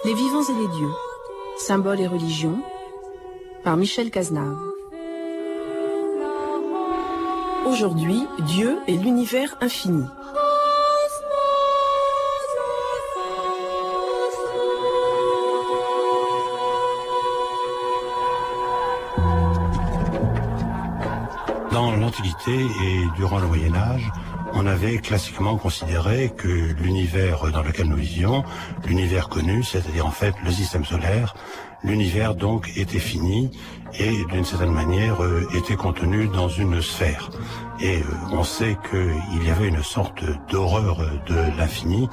Les vivants et les dieux, symboles et religions, par Michel Cazenave. Aujourd'hui, Dieu est l'univers infini. Dans l'Antiquité et durant le Moyen-Âge, on avait classiquement considéré que l'univers dans lequel nous vivions, l'univers connu, c'est-à-dire en fait le système solaire, l'univers donc était fini et d'une certaine manière était contenu dans une sphère. Et on sait qu'il y avait une sorte d'horreur de l'infini,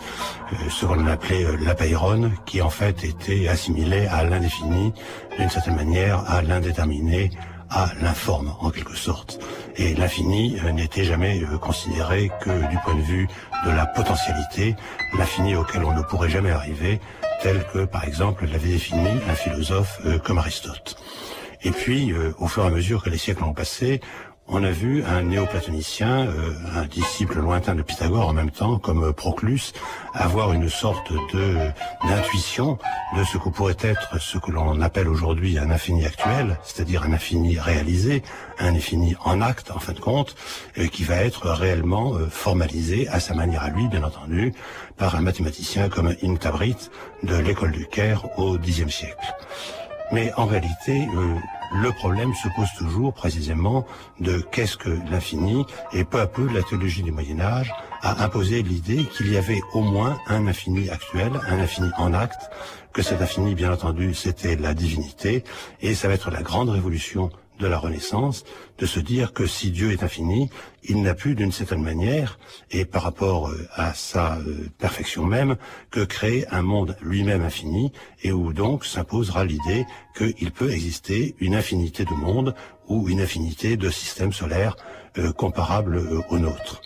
ce qu'on appelait l'apeiron, qui en fait était assimilé à l'indéfini, d'une certaine manière à l'indéterminé, à l'informe en quelque sorte. Et l'infini n'était jamais considéré que du point de vue de la potentialité, l'infini auquel on ne pourrait jamais arriver, tel que par exemple l'avait défini un philosophe comme Aristote. Et puis, au fur et à mesure que les siècles ont passé, on a vu un néoplatonicien, un disciple lointain de Pythagore en même temps, comme Proclus, avoir une sorte d'intuition de ce que pourrait être ce que l'on appelle aujourd'hui un infini actuel, c'est-à-dire un infini réalisé, un infini en acte, en fin de compte, qui va être réellement formalisé à sa manière à lui, bien entendu, par un mathématicien comme Ibn Tabrit de l'école du Caire au Xe siècle. Mais en réalité, le problème se pose toujours précisément de qu'est-ce que l'infini, et peu à peu la théologie du Moyen-Âge a imposé l'idée qu'il y avait au moins un infini actuel, un infini en acte, que cet infini, bien entendu, c'était la divinité, et ça va être la grande révolution de la Renaissance, de se dire que si Dieu est infini, il n'a pu d'une certaine manière, et par rapport à sa perfection même, que créer un monde lui-même infini, et où donc s'imposera l'idée qu'il peut exister une infinité de mondes ou une infinité de systèmes solaires comparables aux nôtres.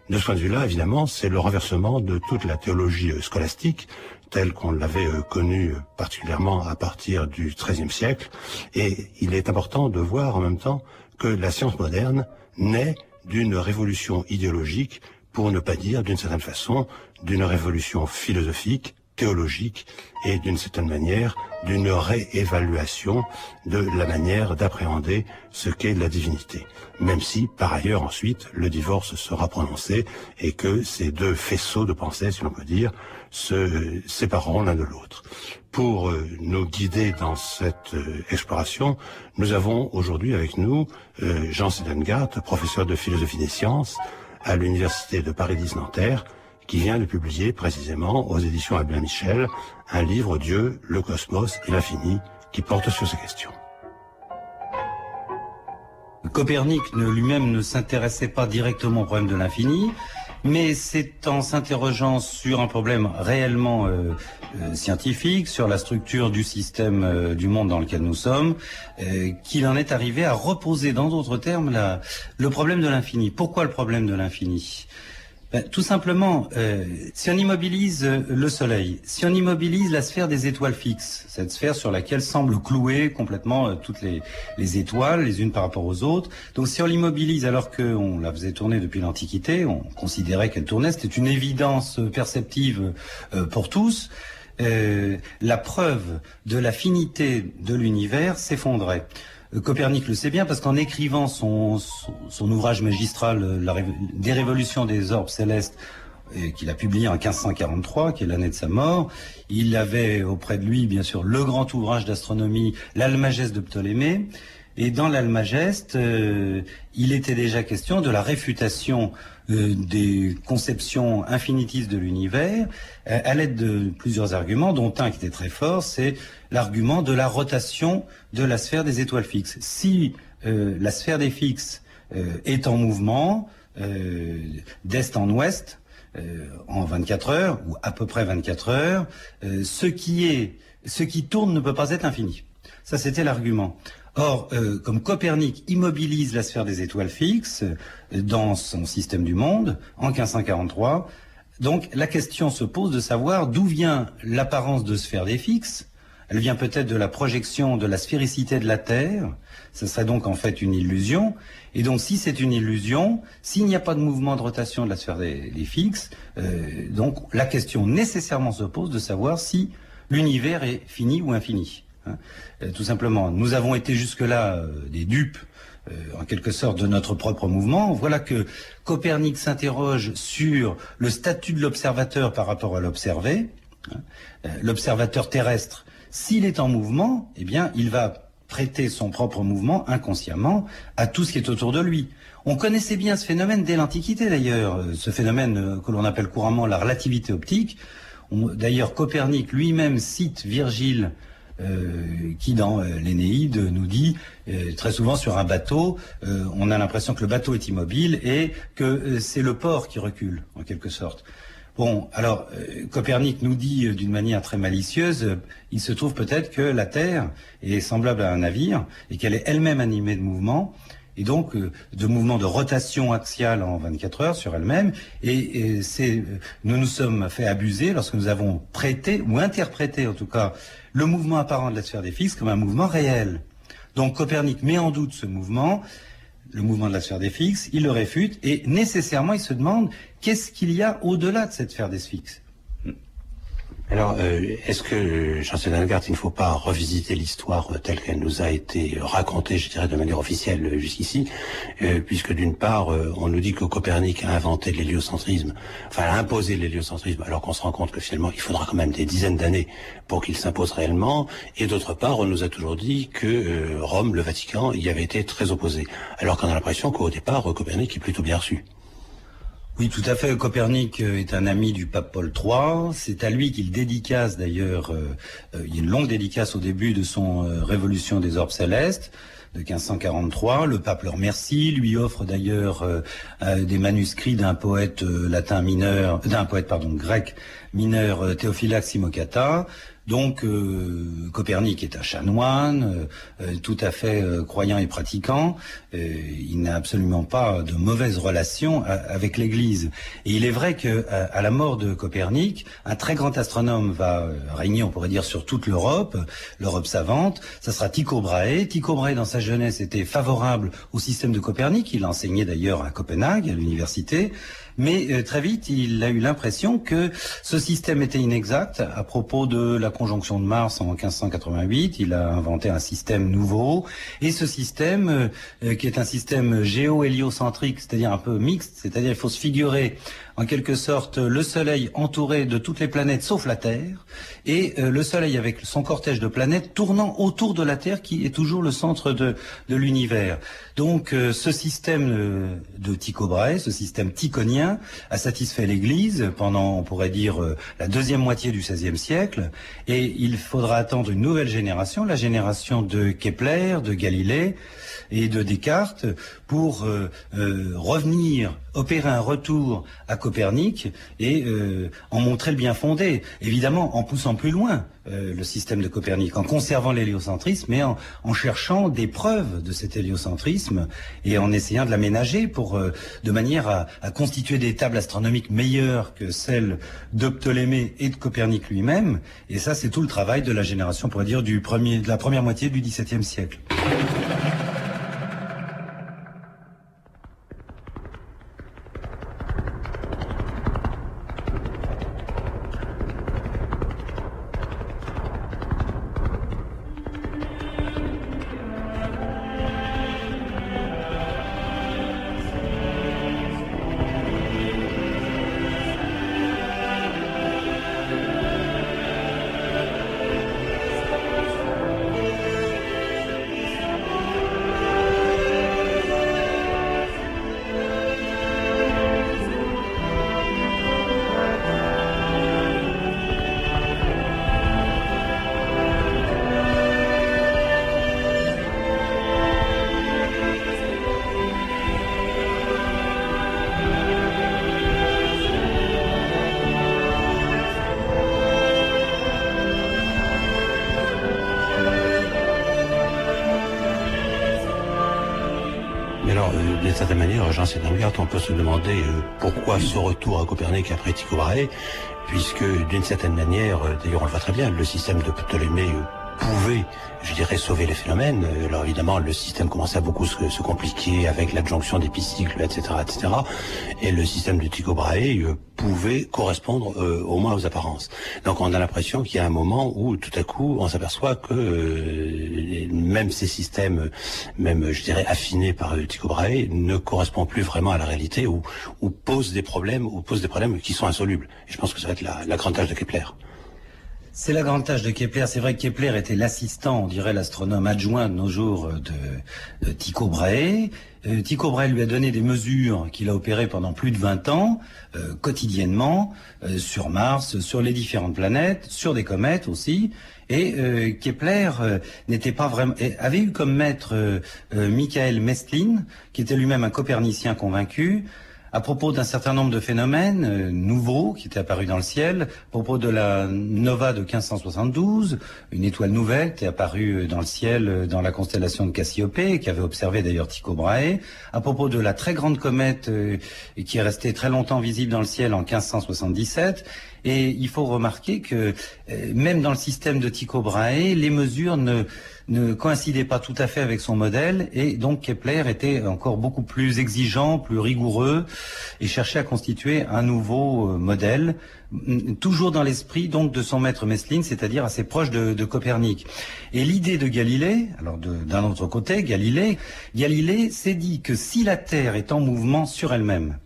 De ce point de vue-là, évidemment, c'est le renversement de toute la théologie scolastique, telle qu'on l'avait connue particulièrement à partir du XIIIe siècle. Et il est important de voir en même temps que la science moderne naît d'une révolution idéologique, pour ne pas dire d'une certaine façon d'une révolution philosophique, théologique et d'une certaine manière d'une réévaluation de la manière d'appréhender ce qu'est la divinité. Même si, par ailleurs, ensuite, le divorce sera prononcé et que ces deux faisceaux de pensée, si l'on peut dire, se sépareront l'un de l'autre. Pour nous guider dans cette exploration, nous avons aujourd'hui avec nous Jean Sedengart, professeur de philosophie des sciences à l'Université de Paris X Nanterre, qui vient de publier précisément aux éditions Albin Michel un livre Dieu, le cosmos et l'infini qui porte sur ces questions. Copernic lui-même ne s'intéressait pas directement au problème de l'infini, mais c'est en s'interrogeant sur un problème réellement scientifique, sur la structure du système du monde dans lequel nous sommes, qu'il en est arrivé à reposer dans d'autres termes le problème de l'infini. Pourquoi le problème de l'infini ? Tout simplement, si on immobilise le Soleil, si on immobilise la sphère des étoiles fixes, cette sphère sur laquelle semblent clouer complètement toutes les étoiles, les unes par rapport aux autres, donc si on l'immobilise alors qu'on la faisait tourner depuis l'Antiquité, on considérait qu'elle tournait, c'était une évidence perceptive pour tous, la preuve de la finité de l'univers s'effondrait. Copernic le sait bien parce qu'en écrivant son ouvrage magistral des révolutions des orbes célestes, qu'il a publié en 1543, qui est l'année de sa mort, il avait auprès de lui, bien sûr, le grand ouvrage d'astronomie, l'Almageste de Ptolémée. Et dans l'Almageste, il était déjà question de la réfutation des conceptions infinitistes de l'univers à l'aide de plusieurs arguments, dont un qui était très fort, c'est l'argument de la rotation de la sphère des étoiles fixes. Si la sphère des fixes est en mouvement d'est en ouest, en 24 heures, ou à peu près 24 heures, ce qui tourne ne peut pas être infini. Ça, c'était l'argument. Or, comme Copernic immobilise la sphère des étoiles fixes dans son système du monde, en 1543, donc la question se pose de savoir d'où vient l'apparence de sphère des fixes. Elle vient peut-être de la projection de la sphéricité de la Terre. Ce serait donc en fait une illusion. Et donc si c'est une illusion, s'il n'y a pas de mouvement de rotation de la sphère des fixes, donc la question nécessairement se pose de savoir si l'univers est fini ou infini. Tout simplement, nous avons été jusque-là des dupes, en quelque sorte, de notre propre mouvement. Voilà que Copernic s'interroge sur le statut de l'observateur par rapport à l'observé. L'observateur terrestre, s'il est en mouvement, eh bien, il va prêter son propre mouvement inconsciemment à tout ce qui est autour de lui. On connaissait bien ce phénomène dès l'Antiquité, d'ailleurs, ce phénomène que l'on appelle couramment la relativité optique. D'ailleurs, Copernic lui-même cite Virgile, qui dans l'Énéide nous dit très souvent sur un bateau, on a l'impression que le bateau est immobile et que c'est le port qui recule, en quelque sorte. Bon, alors, Copernic nous dit d'une manière très malicieuse, il se trouve peut-être que la Terre est semblable à un navire et qu'elle est elle-même animée de mouvements, et donc de mouvements de rotation axiale en 24 heures sur elle-même, et nous nous sommes fait abuser lorsque nous avons prêté, ou interprété en tout cas, le mouvement apparent de la sphère des fixes comme un mouvement réel. Donc Copernic met en doute ce mouvement, le mouvement de la sphère des fixes, il le réfute, et nécessairement il se demande qu'est-ce qu'il y a au-delà de cette sphère des fixes. Alors, est-ce que, Jean-Sébastien Dalgard, il ne faut pas revisiter l'histoire telle qu'elle nous a été racontée, je dirais, de manière officielle jusqu'ici, puisque d'une part, on nous dit que Copernic a inventé l'héliocentrisme, enfin a imposé l'héliocentrisme, alors qu'on se rend compte que finalement, il faudra quand même des dizaines d'années pour qu'il s'impose réellement, et d'autre part, on nous a toujours dit que Rome, le Vatican, y avait été très opposé, alors qu'on a l'impression qu'au départ, Copernic est plutôt bien reçu. Oui, tout à fait. Copernic est un ami du pape Paul III. C'est à lui qu'il dédicace d'ailleurs, il y a une longue dédicace au début de son Révolution des orbes célestes de 1543. Le pape le remercie, lui offre d'ailleurs des manuscrits d'un poète latin mineur, grec mineur, Théophylax Simocata. Donc Copernic est un chanoine, tout à fait croyant et pratiquant. Il n'a absolument pas de mauvaise relation avec l'Église. Et il est vrai que à la mort de Copernic, un très grand astronome va régner, on pourrait dire, sur toute l'Europe savante. Ça sera Tycho Brahe. Tycho Brahe, dans sa jeunesse, était favorable au système de Copernic. Il a enseigné d'ailleurs à Copenhague, à l'université. Mais très vite, il a eu l'impression que ce système était inexact à propos de la conjonction de Mars en 1588. Il a inventé un système nouveau. Et ce système, qui est un système géo-héliocentrique, c'est-à-dire un peu mixte, c'est-à-dire il faut se figurer en quelque sorte le Soleil entouré de toutes les planètes sauf la Terre, et le Soleil avec son cortège de planètes tournant autour de la Terre qui est toujours le centre de l'univers. Donc ce système de Tycho Brahe, ce système tychonien, a satisfait l'Église pendant, on pourrait dire, la deuxième moitié du XVIe siècle, et il faudra attendre une nouvelle génération, la génération de Kepler, de Galilée et de Descartes, pour revenir, opérer un retour à Copernic et en montrer le bien fondé. Évidemment, en poussant plus loin le système de Copernic, en conservant l'héliocentrisme, mais en cherchant des preuves de cet héliocentrisme et en essayant de l'aménager pour de manière à constituer des tables astronomiques meilleures que celles de Ptolémée et de Copernic lui-même. Et ça, c'est tout le travail de la génération, on pourrait dire, de la première moitié du XVIIe siècle. d'une certaine manière, Jean Sédangert, on peut se demander pourquoi ce retour à Copernic après Tycho Brahe, puisque d'une certaine manière, d'ailleurs on le voit très bien, le système de Ptolémée pouvait, je dirais, sauver les phénomènes. Alors évidemment, le système commençait à beaucoup se compliquer avec l'adjonction d'épicycles, etc., etc. Et le système de Tycho Brahe pouvait correspondre au moins aux apparences. Donc on a l'impression qu'il y a un moment où tout à coup on s'aperçoit que même ces systèmes, même je dirais affinés par Tycho Brahe, ne correspondent plus vraiment à la réalité ou posent des problèmes qui sont insolubles. Et je pense que ça va être la grande tâche de Kepler. C'est la grande tâche de Kepler. C'est vrai que Kepler était l'assistant, on dirait l'astronome adjoint de nos jours de Tycho Brahe. Tycho Brahe lui a donné des mesures qu'il a opérées pendant plus de 20 ans, quotidiennement, sur Mars, sur les différentes planètes, sur des comètes aussi. Et Kepler n'était pas vraiment, avait eu comme maître Michael Mestlin, qui était lui-même un copernicien convaincu, à propos d'un certain nombre de phénomènes nouveaux qui étaient apparus dans le ciel, à propos de la nova de 1572, une étoile nouvelle qui est apparue dans le ciel dans la constellation de Cassiopée, qui avait observé d'ailleurs Tycho Brahe, à propos de la très grande comète qui est restée très longtemps visible dans le ciel en 1577. Et il faut remarquer que même dans le système de Tycho Brahe, les mesures ne coïncidaient pas tout à fait avec son modèle, et donc Kepler était encore beaucoup plus exigeant, plus rigoureux, et cherchait à constituer un nouveau modèle, toujours dans l'esprit donc de son maître Mestlin, c'est-à-dire assez proche de Copernic. Et l'idée de Galilée, alors d'un autre côté, Galilée s'est dit que si la Terre est en mouvement sur elle-même,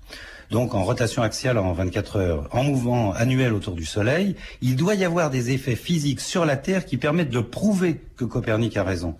donc en rotation axiale en 24 heures, en mouvement annuel autour du Soleil, il doit y avoir des effets physiques sur la Terre qui permettent de prouver que Copernic a raison.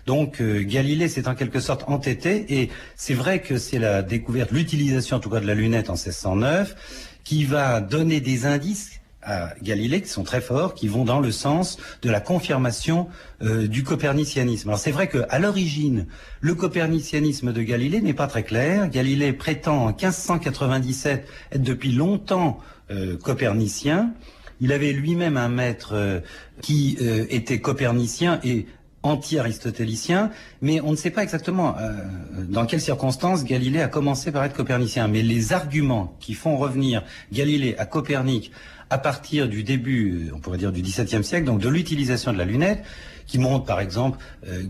Donc Galilée s'est en quelque sorte entêté, et c'est vrai que c'est la découverte, l'utilisation en tout cas de la lunette en 1609, qui va donner des indices à Galilée qui sont très forts, qui vont dans le sens de la confirmation du copernicianisme. Alors c'est vrai qu'à l'origine, le copernicianisme de Galilée n'est pas très clair. Galilée prétend en 1597 être depuis longtemps copernicien. Il avait lui-même un maître qui était copernicien et anti-aristotélicien, mais on ne sait pas exactement dans quelles circonstances Galilée a commencé par être copernicien. Mais les arguments qui font revenir Galilée à Copernic à partir du début, on pourrait dire du XVIIe siècle, donc de l'utilisation de la lunette, qui montre par exemple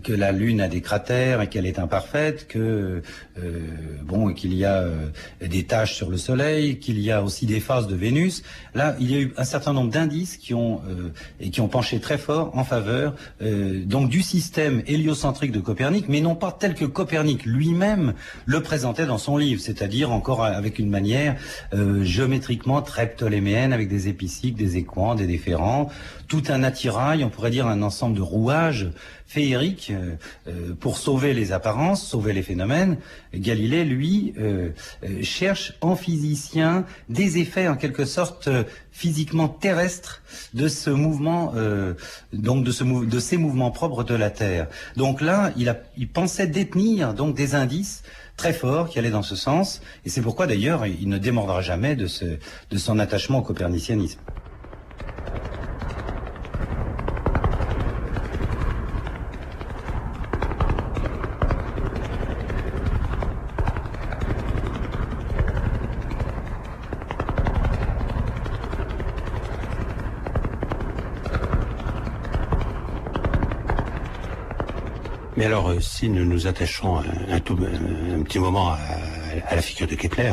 que la Lune a des cratères et qu'elle est imparfaite, que qu'il y a des taches sur le Soleil, qu'il y a aussi des phases de Vénus. Là, il y a eu un certain nombre d'indices qui ont penché très fort en faveur donc du système héliocentrique de Copernic, mais non pas tel que Copernic lui-même le présentait dans son livre, c'est-à-dire encore avec une manière géométriquement très ptoléméenne, avec des épicycles, des équants, des déférents, tout un attirail, on pourrait dire un ensemble de rouages féeriques pour sauver les apparences, sauver les phénomènes. Galilée, lui, cherche en physicien des effets en quelque sorte physiquement terrestres de ce mouvement, de ces mouvements propres de la Terre. Donc là, il pensait détenir donc des indices très forts qui allaient dans ce sens, et c'est pourquoi d'ailleurs il ne démordra jamais de son attachement au copernicianisme. Mais alors, si nous nous attachons un petit moment à la figure de Kepler,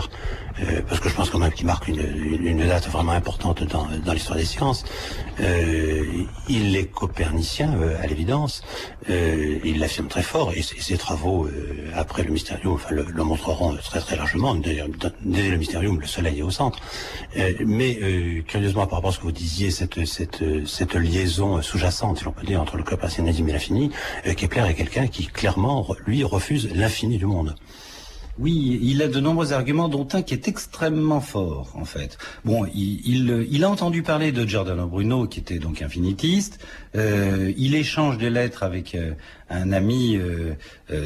parce que je pense quand même qu'il marque une date vraiment importante dans l'histoire des sciences, il est copernicien à l'évidence, il l'affirme très fort, et ses travaux après le Mysterium le montreront très très largement. Dès le Mysterium, le Soleil est au centre. Mais curieusement, par rapport à ce que vous disiez, cette liaison sous-jacente, si l'on peut dire, entre le copernicanisme et l'infini, Kepler est quelqu'un qui clairement, lui, refuse l'infini du monde. Oui, il a de nombreux arguments, dont un qui est extrêmement fort, en fait. Bon, il a entendu parler de Giordano Bruno, qui était donc infinitiste. Il échange des lettres avec un ami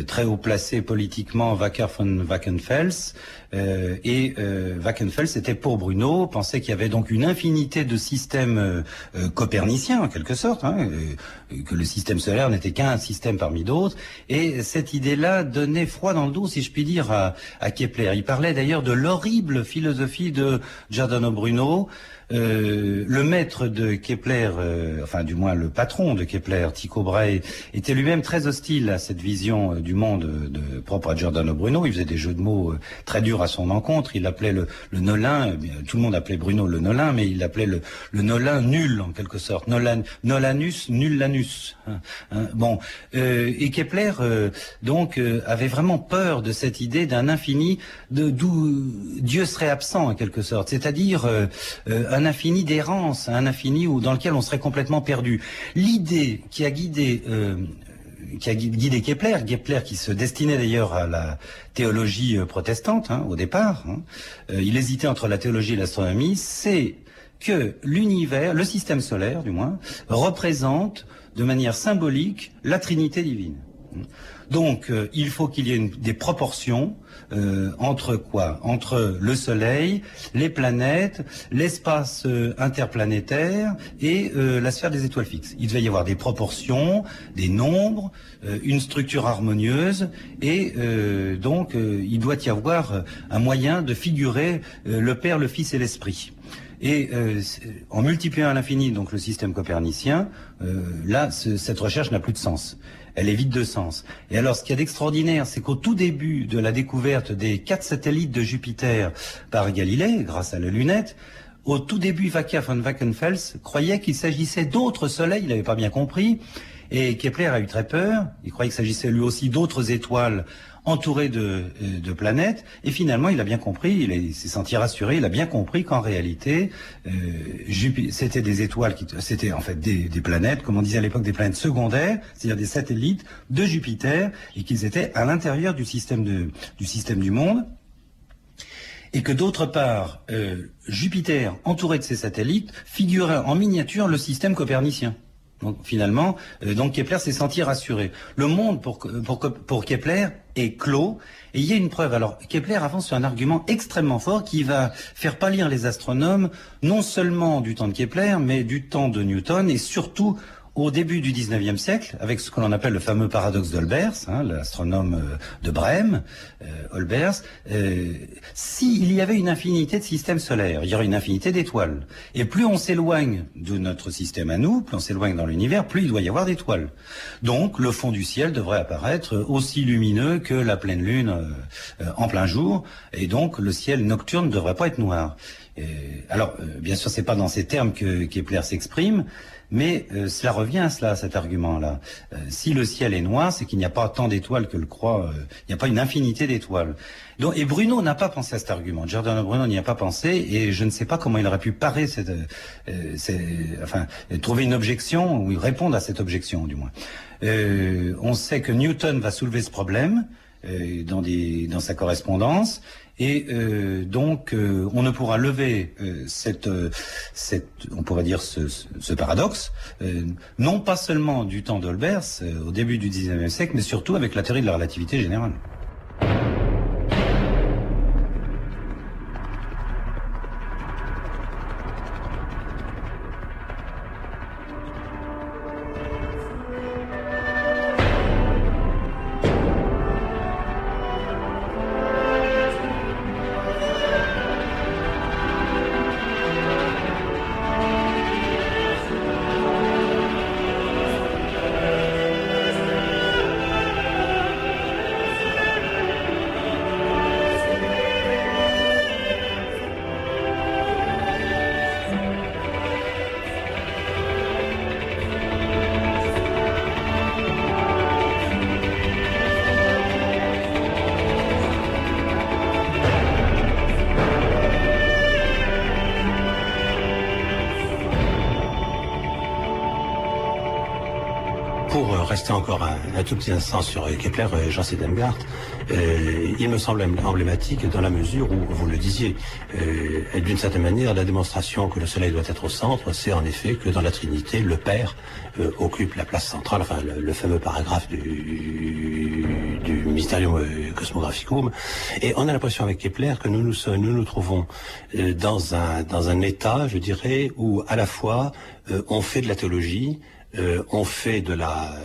très haut placé politiquement, Wacker von Wackenfels, Wachenfels était pour Bruno, pensait qu'il y avait donc une infinité de systèmes coperniciens en quelque sorte, que le système solaire n'était qu'un système parmi d'autres, et cette idée-là donnait froid dans le dos, si je puis dire, à Kepler. Il parlait d'ailleurs de l'horrible philosophie de Giordano Bruno. Le maître de Kepler, enfin du moins le patron de Kepler, Tycho Brahe, était lui-même très hostile à cette vision du monde propre à Giordano Bruno. Il faisait des jeux de mots très durs à son encontre. Il l'appelait le Nolin, tout le monde appelait Bruno le Nolin, mais il l'appelait le Nolin nul en quelque sorte. Nolanus, nullanus. Et Kepler donc avait vraiment peur de cette idée d'un infini d'où Dieu serait absent en quelque sorte, c'est-à-dire un infini d'errance, un infini dans lequel on serait complètement perdu. L'idée qui a guidé Kepler qui se destinait d'ailleurs à la théologie protestante au départ, il hésitait entre la théologie et l'astronomie, c'est que l'univers, le système solaire du moins, représente de manière symbolique la Trinité divine. Donc, il faut qu'il y ait des proportions entre quoi? Entre le Soleil, les planètes, l'espace interplanétaire et la sphère des étoiles fixes. Il devait y avoir des proportions, des nombres, une structure harmonieuse et donc il doit y avoir un moyen de figurer le Père, le Fils et l'Esprit. Et en multipliant à l'infini donc le système copernicien, là cette recherche n'a plus de sens. Elle est vide de sens. Et alors, ce qu'il y a d'extraordinaire, c'est qu'au tout début de la découverte des 4 satellites de Jupiter par Galilée, grâce à la lunette, au tout début, Vaca von Wachenfels croyait qu'il s'agissait d'autres soleils, il n'avait pas bien compris, et Kepler a eu très peur, il croyait qu'il s'agissait lui aussi d'autres étoiles entouré de planètes, et finalement il a bien compris, il s'est senti rassuré, il a bien compris qu'en réalité c'était des étoiles, c'était en fait des planètes, comme on disait à l'époque, des planètes secondaires, c'est-à-dire des satellites de Jupiter, et qu'ils étaient à l'intérieur du système du monde. Et que d'autre part, Jupiter, entouré de ses satellites, figurait en miniature le système copernicien. Donc finalement, donc Kepler s'est senti rassuré. Le monde pour Kepler est clos, et il y a une preuve. Alors Kepler avance sur un argument extrêmement fort qui va faire pâlir les astronomes, non seulement du temps de Kepler, mais du temps de Newton, et surtout au début du 19e siècle, avec ce que l'on appelle le fameux paradoxe d'Olbers, l'astronome de Brême, Olbers, s'il y avait une infinité de systèmes solaires, il y aurait une infinité d'étoiles. Et plus on s'éloigne de notre système à nous, plus on s'éloigne dans l'univers, plus il doit y avoir d'étoiles. Donc le fond du ciel devrait apparaître aussi lumineux que la pleine lune en plein jour, et donc le ciel nocturne ne devrait pas être noir. Alors, bien sûr, c'est pas dans ces termes que Kepler s'exprime, mais cela revient à cela, cet argument-là. Si le ciel est noir, c'est qu'il n'y a pas tant d'étoiles que le croit, il n'y a pas une infinité d'étoiles. Donc, et Bruno n'a pas pensé à cet argument. Giordano Bruno n'y a pas pensé, et je ne sais pas comment il aurait pu parer trouver une objection, ou répondre à cette objection, du moins. On sait que Newton va soulever ce problème dans sa correspondance. Et donc on ne pourra lever on pourrait dire ce paradoxe, non pas seulement du temps d'Olbers au début du 19e siècle, mais surtout avec la théorie de la relativité générale. rester encore un tout petit instant sur Kepler et Jean Sedengart, il me semble emblématique dans la mesure où, vous le disiez, d'une certaine manière, la démonstration que le Soleil doit être au centre, c'est en effet que dans la Trinité, le Père occupe la place centrale, enfin le fameux paragraphe du Mysterium Cosmographicum. Et on a l'impression avec Kepler que nous nous trouvons dans un état, je dirais, où à la fois on fait de la théologie, on fait de la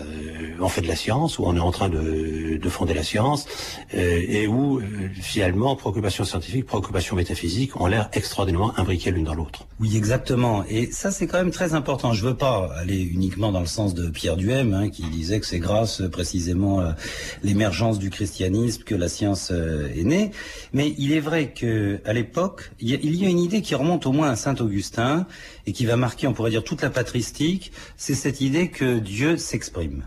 science, où on est en train de fonder la science, et où finalement préoccupations scientifiques, préoccupations métaphysiques ont l'air extraordinairement imbriquées l'une dans l'autre. Oui, exactement. Et ça, c'est quand même très important. Je veux pas aller uniquement dans le sens de Pierre Duhem, qui disait que c'est grâce précisément à l'émergence du christianisme que la science est née. Mais il est vrai que à l'époque, il y a une idée qui remonte au moins à Saint Augustin et qui va marquer, on pourrait dire, toute la patristique. C'est cette idée que Dieu s'exprime.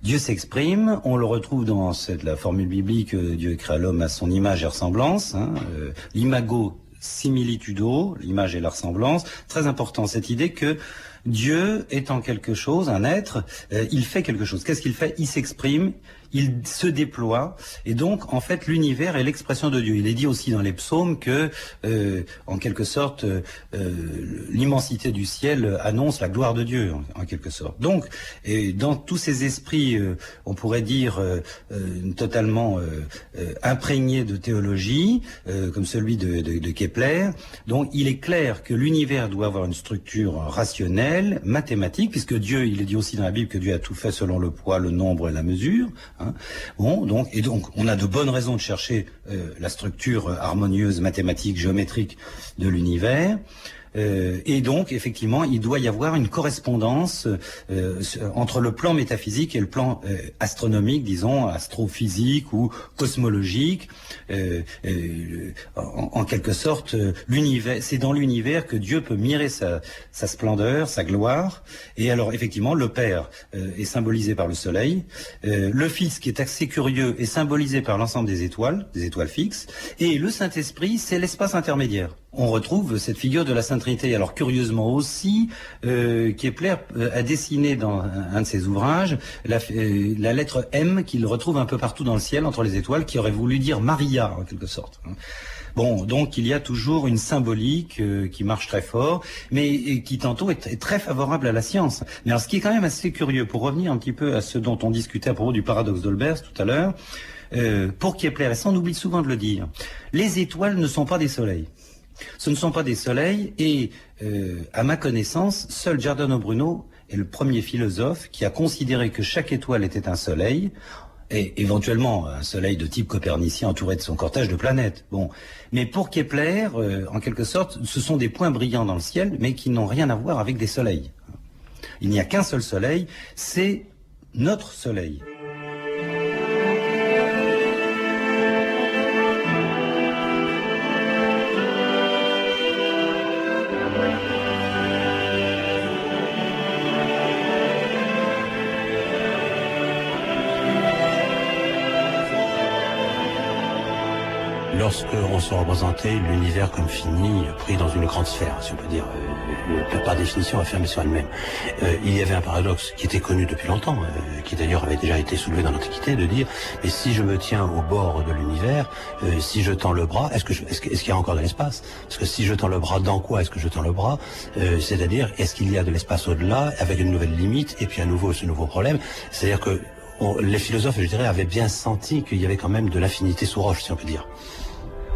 Dieu s'exprime, on le retrouve dans la formule biblique, Dieu crée l'homme à son image et ressemblance, l'imago similitudo, l'image et la ressemblance. Très important, cette idée que Dieu étant quelque chose, un être, il fait quelque chose. Qu'est-ce qu'il fait? Il s'exprime, il se déploie, et donc en fait l'univers est l'expression de Dieu. Il est dit aussi dans les psaumes que, en quelque sorte, l'immensité du ciel annonce la gloire de Dieu, en quelque sorte. Donc, et dans tous ces esprits, on pourrait dire totalement imprégnés de théologie, comme celui de Kepler. Donc, il est clair que l'univers doit avoir une structure rationnelle, mathématique, puisque Dieu, il est dit aussi dans la Bible que Dieu a tout fait selon le poids, le nombre et la mesure. Bon, donc on a de bonnes raisons de chercher la structure harmonieuse, mathématique, géométrique de l'univers. Et donc, effectivement, il doit y avoir une correspondance entre le plan métaphysique et le plan astronomique, disons, astrophysique ou cosmologique. En quelque sorte, l'univers, c'est dans l'univers que Dieu peut mirer sa splendeur, sa gloire. Et alors, effectivement, le Père est symbolisé par le Soleil. Le Fils, qui est assez curieux, est symbolisé par l'ensemble des étoiles fixes. Et le Saint-Esprit, c'est l'espace intermédiaire. On retrouve cette figure de la Sainte Trinité. Alors curieusement aussi, Kepler a dessiné dans un de ses ouvrages la lettre M qu'il retrouve un peu partout dans le ciel entre les étoiles, qui aurait voulu dire Maria en quelque sorte. Bon, donc il y a toujours une symbolique qui marche très fort, mais qui tantôt est très favorable à la science. Mais alors ce qui est quand même assez curieux, pour revenir un petit peu à ce dont on discutait à propos du paradoxe d'Olbers tout à l'heure, pour Kepler, et ça on oublie souvent de le dire, les étoiles ne sont pas des soleils. Ce ne sont pas des soleils et, à ma connaissance, seul Giordano Bruno est le premier philosophe qui a considéré que chaque étoile était un soleil, et éventuellement un soleil de type copernicien entouré de son cortège de planètes. Bon, mais pour Kepler, en quelque sorte, ce sont des points brillants dans le ciel, mais qui n'ont rien à voir avec des soleils. Il n'y a qu'un seul soleil, c'est notre soleil. Lorsqu'on se représentait l'univers comme fini, pris dans une grande sphère, si on peut dire, par définition enfermé sur elle-même, il y avait un paradoxe qui était connu depuis longtemps, qui d'ailleurs avait déjà été soulevé dans l'Antiquité, de dire, mais si je me tiens au bord de l'univers, si je tends le bras, est-ce qu'il y a encore de l'espace? Parce que si je tends le bras, dans quoi est-ce que je tends le bras? C'est-à-dire, est-ce qu'il y a de l'espace au-delà, avec une nouvelle limite, et puis à nouveau ce nouveau problème? C'est-à-dire que les philosophes, je dirais, avaient bien senti qu'il y avait quand même de l'infinité sous roche, si on peut dire.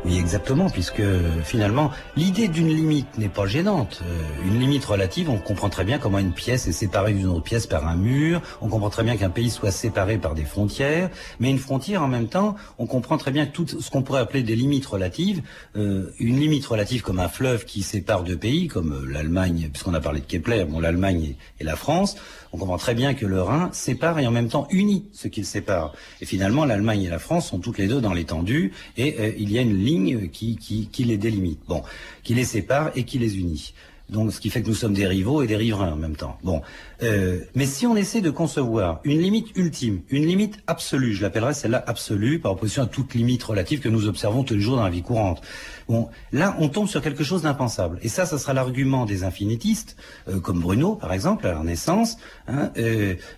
Oui, exactement, puisque finalement, l'idée d'une limite n'est pas gênante. Une limite relative, on comprend très bien comment une pièce est séparée d'une autre pièce par un mur, on comprend très bien qu'un pays soit séparé par des frontières, mais une frontière, en même temps, on comprend très bien tout ce qu'on pourrait appeler des limites relatives. Une limite relative comme un fleuve qui sépare deux pays, comme l'Allemagne, puisqu'on a parlé de Kepler, bon, l'Allemagne et la France, on comprend très bien que le Rhin sépare et en même temps unit ce qu'il sépare. Et finalement, l'Allemagne et la France sont toutes les deux dans l'étendue et il y a une ligne qui les délimite, bon, qui les sépare et qui les unit. Donc, ce qui fait que nous sommes des rivaux et des riverains en même temps. Bon, mais si on essaie de concevoir une limite ultime, une limite absolue, je l'appellerais celle-là absolue, par opposition à toute limite relative que nous observons tous les jours dans la vie courante. Bon, là, on tombe sur quelque chose d'impensable. Et ça sera l'argument des infinitistes, comme Bruno, par exemple, à la Renaissance. Hein,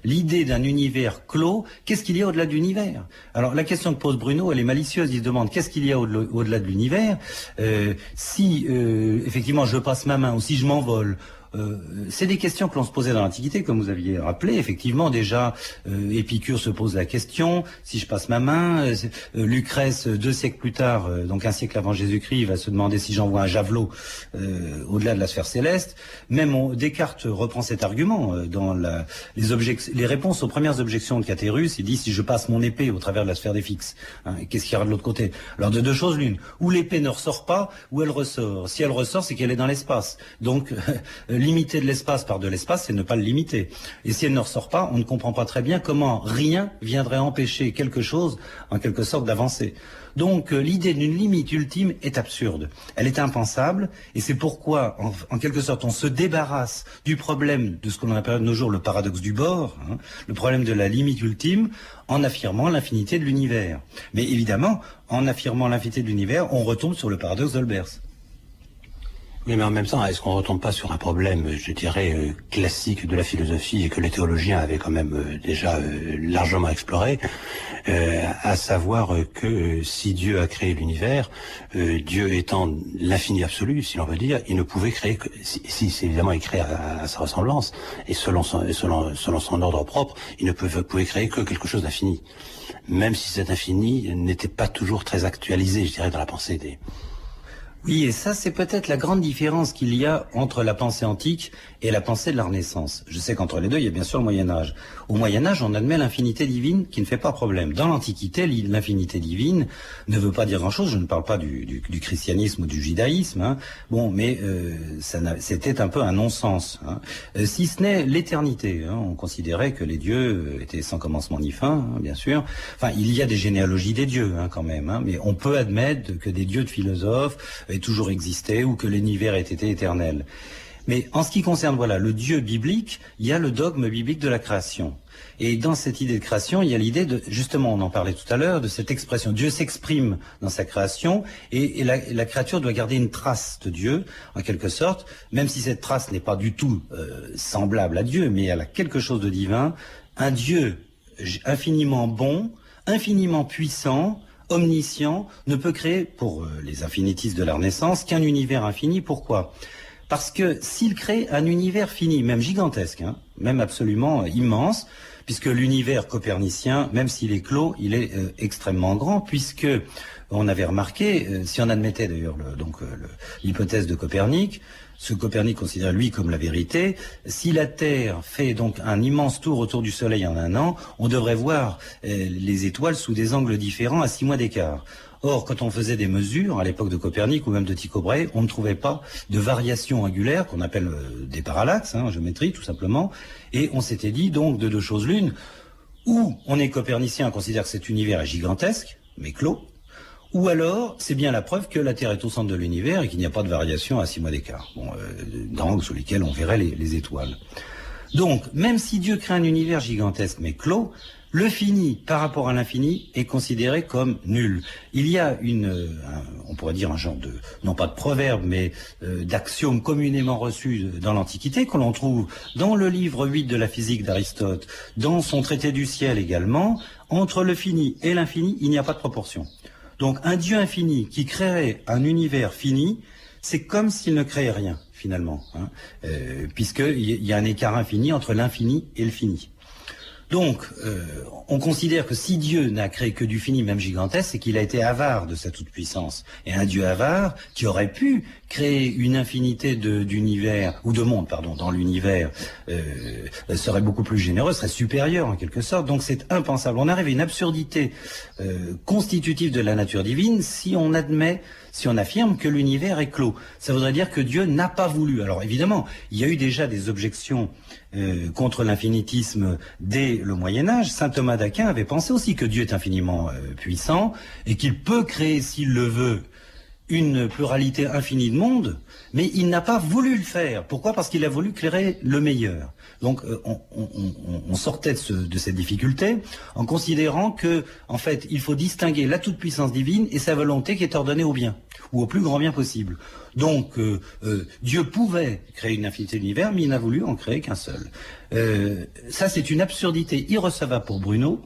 l'idée d'un univers clos, qu'est-ce qu'il y a au-delà de l'univers? Alors, la question que pose Bruno, elle est malicieuse. Il se demande qu'est-ce qu'il y a au-delà de l'univers si, effectivement, je passe ma main ou si je m'envole. C'est des questions que l'on se posait dans l'Antiquité, comme vous aviez rappelé. Effectivement, déjà, Épicure se pose la question, si je passe ma main. Lucrèce, 2 siècles plus tard, donc 1 siècle avant Jésus-Christ, va se demander si j'envoie un javelot au-delà de la sphère céleste. Même Descartes reprend cet argument dans les réponses aux premières objections de Catérus. Il dit, si je passe mon épée au travers de la sphère des fixes, hein, qu'est-ce qu'il y aura de l'autre côté? Alors, de 2 choses l'une. Ou l'épée ne ressort pas, ou elle ressort. Si elle ressort, c'est qu'elle est dans l'espace. Donc, limiter de l'espace par de l'espace, c'est ne pas le limiter. Et si elle ne ressort pas, on ne comprend pas très bien comment rien viendrait empêcher quelque chose, en quelque sorte, d'avancer. Donc l'idée d'une limite ultime est absurde. Elle est impensable, et c'est pourquoi, en quelque sorte, on se débarrasse du problème de ce qu'on appelle de nos jours le paradoxe du bord, hein, le problème de la limite ultime, en affirmant l'infinité de l'univers. Mais évidemment, en affirmant l'infinité de l'univers, on retombe sur le paradoxe d'Olbers. Oui, mais en même temps, est-ce qu'on ne retombe pas sur un problème, je dirais, classique de la philosophie et que les théologiens avaient quand même déjà largement exploré, à savoir que si Dieu a créé l'univers, Dieu étant l'infini absolu, si l'on veut dire, il ne pouvait créer que, si évidemment il crée à sa ressemblance et selon son ordre propre, il ne pouvait créer que quelque chose d'infini, même si cet infini n'était pas toujours très actualisé, je dirais, dans la pensée des... Oui, et ça, c'est peut-être la grande différence qu'il y a entre la pensée antique et la pensée de la Renaissance. Je sais qu'entre les deux, il y a bien sûr le Moyen-Âge. Au Moyen-Âge, on admet l'infinité divine qui ne fait pas problème. Dans l'Antiquité, l'infinité divine ne veut pas dire grand-chose. Je ne parle pas du christianisme ou du judaïsme. Hein. Bon, mais c'était un peu un non-sens. Hein. Si ce n'est l'éternité. Hein. On considérait que les dieux étaient sans commencement ni fin, hein, bien sûr. Enfin, il y a des généalogies des dieux, hein, quand même. Hein, mais on peut admettre que des dieux de philosophes aient toujours existé ou que l'univers ait été éternel. Mais en ce qui concerne, voilà, le Dieu biblique, il y a le dogme biblique de la création. Et dans cette idée de création, il y a l'idée de, justement, on en parlait tout à l'heure, de cette expression. Dieu s'exprime dans sa création et la créature doit garder une trace de Dieu, en quelque sorte, même si cette trace n'est pas du tout semblable à Dieu, mais elle a quelque chose de divin. Un Dieu infiniment bon, infiniment puissant, omniscient, ne peut créer, pour les infinitistes de la Renaissance, qu'un univers infini. Pourquoi ? Parce que s'il crée un univers fini, même gigantesque, hein, même absolument immense, puisque l'univers copernicien, même s'il est clos, il est extrêmement grand, puisque on avait remarqué, si on admettait d'ailleurs l'hypothèse de Copernic, ce Copernic considère lui comme la vérité, si la Terre fait donc un immense tour autour du Soleil en 1 an, on devrait voir les étoiles sous des angles différents à 6 mois d'écart. Or, quand on faisait des mesures, à l'époque de Copernic ou même de Tycho Brahe, on ne trouvait pas de variations angulaires, qu'on appelle des parallaxes, hein, en géométrie tout simplement, et on s'était dit donc de 2 choses l'une, ou on est copernicien, on considère que cet univers est gigantesque, mais clos, ou alors c'est bien la preuve que la Terre est au centre de l'univers et qu'il n'y a pas de variation à 6 mois d'écart, d'angles sous lesquels on verrait les étoiles. Donc, même si Dieu crée un univers gigantesque mais clos, le fini par rapport à l'infini est considéré comme nul. Il y a on pourrait dire un genre de, non pas de proverbe, mais d'axiome communément reçu dans l'Antiquité, que l'on trouve dans le livre 8 de la physique d'Aristote, dans son traité du ciel également. Entre le fini et l'infini, il n'y a pas de proportion. Donc un Dieu infini qui créerait un univers fini, c'est comme s'il ne créait rien, finalement, hein, puisqu'il y a un écart infini entre l'infini et le fini. Donc, on considère que si Dieu n'a créé que du fini, même gigantesque, c'est qu'il a été avare de sa toute-puissance. Et un Dieu avare, qui aurait pu créer une infinité d'univers, ou de mondes, pardon, dans l'univers, serait beaucoup plus généreux, serait supérieur en quelque sorte. Donc c'est impensable. On arrive à une absurdité constitutive de la nature divine si on affirme que l'univers est clos. Ça voudrait dire que Dieu n'a pas voulu. Alors évidemment, il y a eu déjà des objections contre l'infinitisme dès le Moyen-Âge. Saint Thomas d'Aquin avait pensé aussi que Dieu est infiniment puissant et qu'il peut créer, s'il le veut, une pluralité infinie de mondes, mais il n'a pas voulu le faire. Pourquoi? Parce qu'il a voulu clairer le meilleur. Donc on sortait de cette difficulté en considérant que, en fait, il faut distinguer la toute-puissance divine et sa volonté qui est ordonnée au bien, ou au plus grand bien possible. Donc Dieu pouvait créer une infinité d'univers, mais il n'a voulu en créer qu'un seul. Ça, c'est une absurdité irrecevable pour Bruno.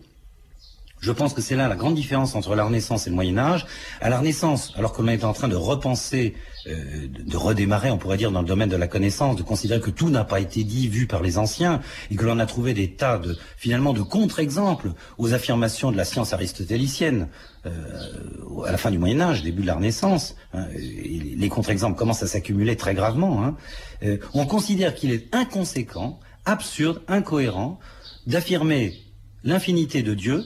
Je pense que c'est là la grande différence entre la Renaissance et le Moyen-Âge. À la Renaissance, alors qu'on est en train de repenser, de redémarrer, on pourrait dire, dans le domaine de la connaissance, de considérer que tout n'a pas été dit, vu par les anciens, et que l'on a trouvé des tas finalement, de contre-exemples aux affirmations de la science aristotélicienne, à la fin du Moyen-Âge, début de la Renaissance, hein, et les contre-exemples commencent à s'accumuler très gravement, hein. On considère qu'il est inconséquent, absurde, incohérent, d'affirmer l'infinité de Dieu,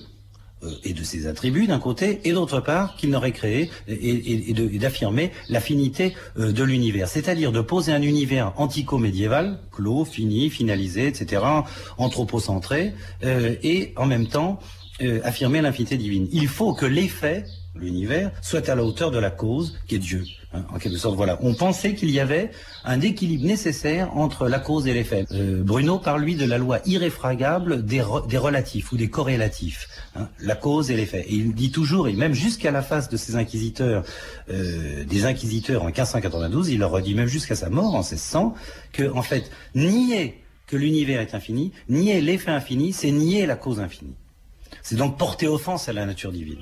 et de ses attributs d'un côté, et d'autre part qu'il n'aurait créé et d'affirmer la finité de l'univers, c'est-à-dire de poser un univers antico-médiéval, clos, fini, finalisé, etc., anthropocentré, et en même temps affirmer l'infinité divine. Il faut que l'effet, l'univers, soit à la hauteur de la cause, qui est Dieu. Hein, en quelque sorte, voilà. On pensait qu'il y avait un équilibre nécessaire entre la cause et l'effet. Bruno parle, lui, de la loi irréfragable des relatifs ou des corrélatifs. Hein, la cause et l'effet. Et il dit toujours, et même jusqu'à la face de ces inquisiteurs, des inquisiteurs en 1592, il leur redit même jusqu'à sa mort en 1600, que, en fait, nier que l'univers est infini, nier l'effet infini, c'est nier la cause infinie. C'est donc porter offense à la nature divine.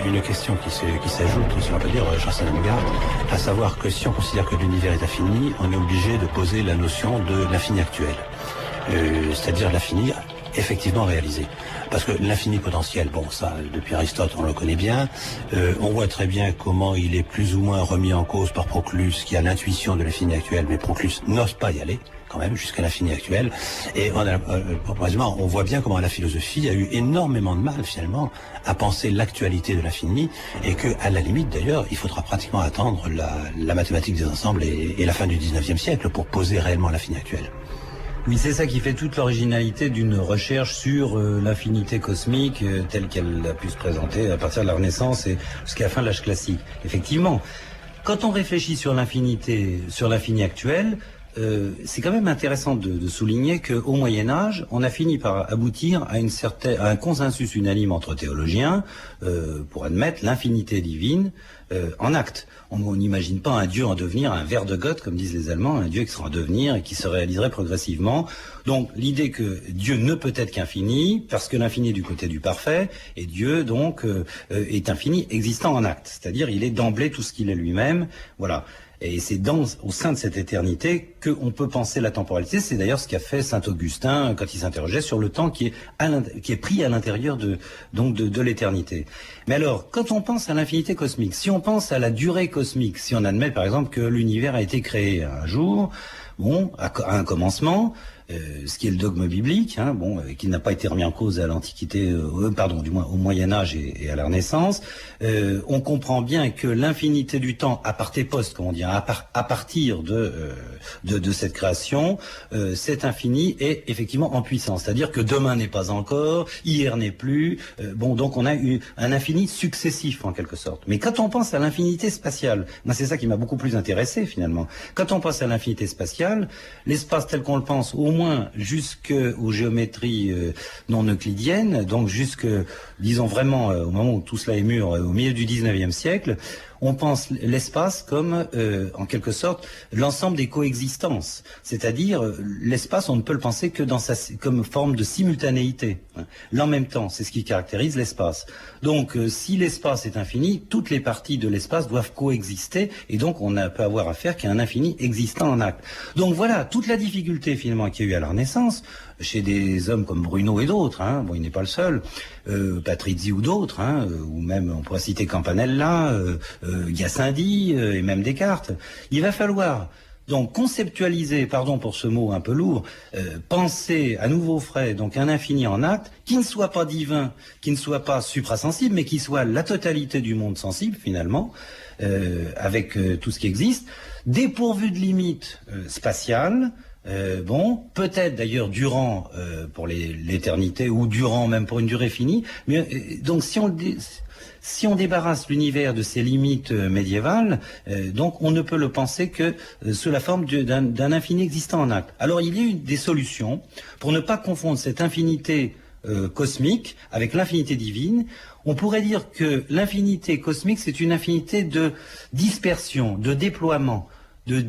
Une question qui s'ajoute, si on peut dire, Schwarzenegger, à savoir que si on considère que l'univers est infini, on est obligé de poser la notion de l'infini actuel, c'est-à-dire l'infini effectivement réalisé. Parce que l'infini potentiel, bon, ça, depuis Aristote, on le connaît bien. On voit très bien comment il est plus ou moins remis en cause par Proclus, qui a l'intuition de l'infini actuel, mais Proclus n'ose pas y aller, quand même, jusqu'à l'infini actuel. Et on voit bien comment la philosophie a eu énormément de mal, finalement, à penser l'actualité de l'infini, et que, à la limite, d'ailleurs, il faudra pratiquement attendre la mathématique des ensembles et la fin du 19e siècle pour poser réellement l'infini actuel. Oui, c'est ça qui fait toute l'originalité d'une recherche sur l'infinité cosmique telle qu'elle a pu se présenter à partir de la Renaissance et jusqu'à la fin de l'âge classique. Effectivement, quand on réfléchit sur l'infinité, sur l'infini actuel, c'est quand même intéressant de souligner qu'au Moyen-Âge, on a fini par aboutir à un consensus unanime entre théologiens pour admettre l'infinité divine en acte. On n'imagine pas un Dieu en devenir, un ver de Gott, comme disent les Allemands, un Dieu qui sera en devenir et qui se réaliserait progressivement. Donc l'idée que Dieu ne peut être qu'infini, parce que l'infini est du côté du parfait, et Dieu donc est infini, existant en acte. C'est-à-dire il est d'emblée tout ce qu'il est lui-même. Voilà. Et c'est au sein de cette éternité qu'on peut penser la temporalité. C'est d'ailleurs ce qu'a fait saint Augustin quand il s'interrogeait sur le temps qui est pris à l'intérieur de l'éternité. Mais alors, quand on pense à l'infinité cosmique, si on pense à la durée cosmique, si on admet par exemple que l'univers a été créé un jour, bon, à un commencement, ce qui est le dogme biblique, hein, qui n'a pas été remis en cause à l'Antiquité, du moins au Moyen Âge et à la Renaissance. On comprend bien que l'infinité du temps, à parte post, comme on dit, à partir de cette création, cet infini est effectivement en puissance. C'est-à-dire que demain n'est pas encore, hier n'est plus. Donc on a eu un infini successif en quelque sorte. Mais quand on pense à l'infinité spatiale, moi c'est ça qui m'a beaucoup plus intéressé finalement. Quand on pense à l'infinité spatiale, l'espace tel qu'on le pense, au moins jusqu'aux géométries non euclidiennes, donc disons vraiment au moment où tout cela est mûr, au milieu du 19e siècle, on pense l'espace comme, en quelque sorte, l'ensemble des coexistences. C'est-à-dire, l'espace, on ne peut le penser que comme forme de simultanéité. L'en même temps, c'est ce qui caractérise l'espace. Donc, si l'espace est infini, toutes les parties de l'espace doivent coexister, et donc on peut avoir affaire qu'à un infini existant en acte. Donc voilà, toute la difficulté finalement qu'il y a eu à la Renaissance, chez des hommes comme Bruno et d'autres, il n'est pas le seul, Patrizzi ou d'autres, ou même on pourrait citer Campanella, Gassendi et même Descartes. Il va falloir donc conceptualiser, pardon pour ce mot un peu lourd, penser à nouveau frais, donc un infini en acte, qui ne soit pas divin, qui ne soit pas suprasensible, mais qui soit la totalité du monde sensible finalement, avec tout ce qui existe, dépourvu de limites spatiales. Peut-être d'ailleurs durant pour l'éternité ou durant même pour une durée finie. Mais donc si on débarrasse l'univers de ses limites médiévales, donc on ne peut le penser que sous la forme d'un infini existant en acte. Alors il y a eu des solutions pour ne pas confondre cette infinité cosmique avec l'infinité divine. On pourrait dire que l'infinité cosmique c'est une infinité de dispersion, de déploiement, de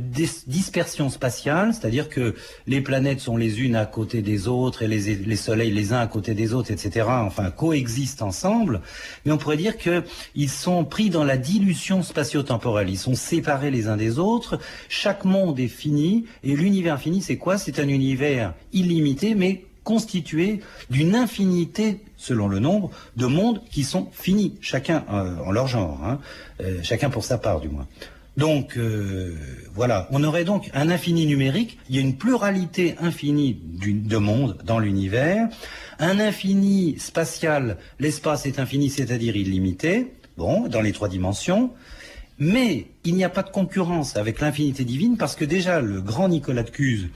dispersion spatiale, c'est-à-dire que les planètes sont les unes à côté des autres et les soleils les uns à côté des autres, etc., enfin coexistent ensemble, mais on pourrait dire qu'ils sont pris dans la dilution spatio-temporelle, ils sont séparés les uns des autres, chaque monde est fini, et l'univers fini c'est quoi? C'est un univers illimité, mais constitué d'une infinité, selon le nombre, de mondes qui sont finis, chacun en leur genre, chacun pour sa part du moins. Donc, voilà, on aurait donc un infini numérique, il y a une pluralité infinie de mondes dans l'univers, un infini spatial, l'espace est infini, c'est-à-dire illimité, dans les 3 dimensions, mais il n'y a pas de concurrence avec l'infinité divine, parce que déjà, le grand Nicolas de Cuse,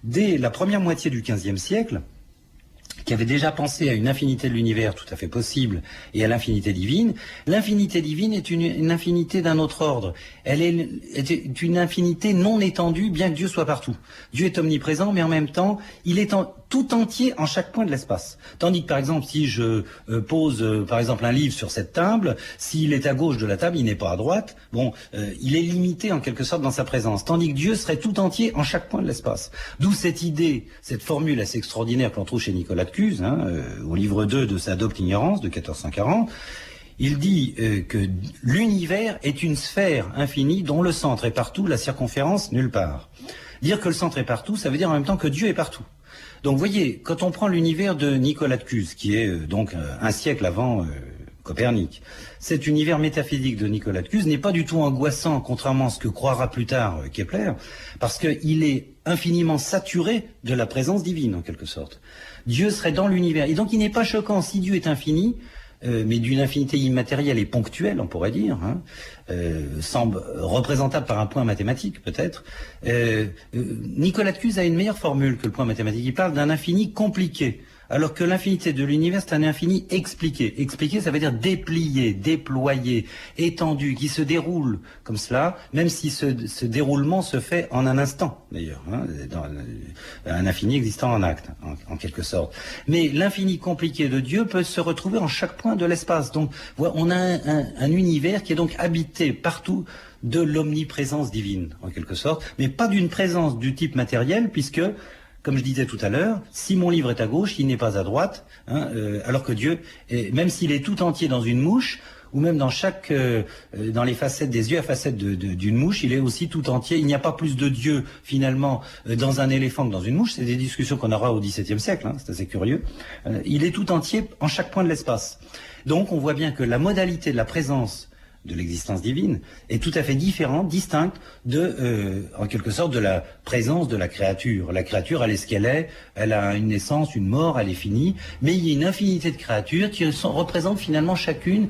dès la première moitié du XVe siècle, qui avait déjà pensé à une infinité de l'univers tout à fait possible et à l'infinité divine. L'infinité divine est une infinité d'un autre ordre. Elle est une infinité non étendue, bien que Dieu soit partout. Dieu est omniprésent, mais en même temps, il est tout entier en chaque point de l'espace. Tandis que, par exemple, si je pose, par exemple, un livre sur cette table, s'il est à gauche de la table, il n'est pas à droite, il est limité en quelque sorte dans sa présence. Tandis que Dieu serait tout entier en chaque point de l'espace. D'où cette idée, cette formule assez extraordinaire que l'on trouve chez Nicolas de Cuse, au livre 2 de sa Docte ignorance de 1440, il dit que l'univers est une sphère infinie dont le centre est partout, la circonférence nulle part. Dire que le centre est partout, ça veut dire en même temps que Dieu est partout. Donc vous voyez, quand on prend l'univers de Nicolas de Cuse, qui est donc un siècle avant Copernic, cet univers métaphysique de Nicolas de Cuse n'est pas du tout angoissant, contrairement à ce que croira plus tard Kepler, parce qu'il est infiniment saturé de la présence divine, en quelque sorte. Dieu serait dans l'univers. Et donc il n'est pas choquant, si Dieu est infini, mais d'une infinité immatérielle et ponctuelle, on pourrait dire, semble représentable par un point mathématique, peut-être. Nicolas de Cuse a une meilleure formule que le point mathématique. Il parle d'un infini compliqué, alors que l'infinité de l'univers, c'est un infini expliqué. Expliqué, ça veut dire déplié, déployé, étendu, qui se déroule comme cela, même si ce déroulement se fait en un instant, d'ailleurs, dans un infini existant en acte, en quelque sorte. Mais l'infini compliqué de Dieu peut se retrouver en chaque point de l'espace. Donc, on a un univers qui est donc habité partout de l'omniprésence divine, en quelque sorte, mais pas d'une présence du type matériel, puisque comme je disais tout à l'heure, si mon livre est à gauche, il n'est pas à droite, alors que Dieu, même s'il est tout entier dans une mouche, ou même dans dans les facettes des yeux à facettes d'une mouche, il est aussi tout entier. Il n'y a pas plus de Dieu, finalement, dans un éléphant que dans une mouche. C'est des discussions qu'on aura au XVIIe siècle, c'est assez curieux. Il est tout entier en chaque point de l'espace. Donc, on voit bien que la modalité de la présence de l'existence divine, est tout à fait différente, distincte en quelque sorte, de la présence de la créature. La créature, elle est ce qu'elle est, elle a une naissance, une mort, elle est finie, mais il y a une infinité de créatures qui représentent finalement chacune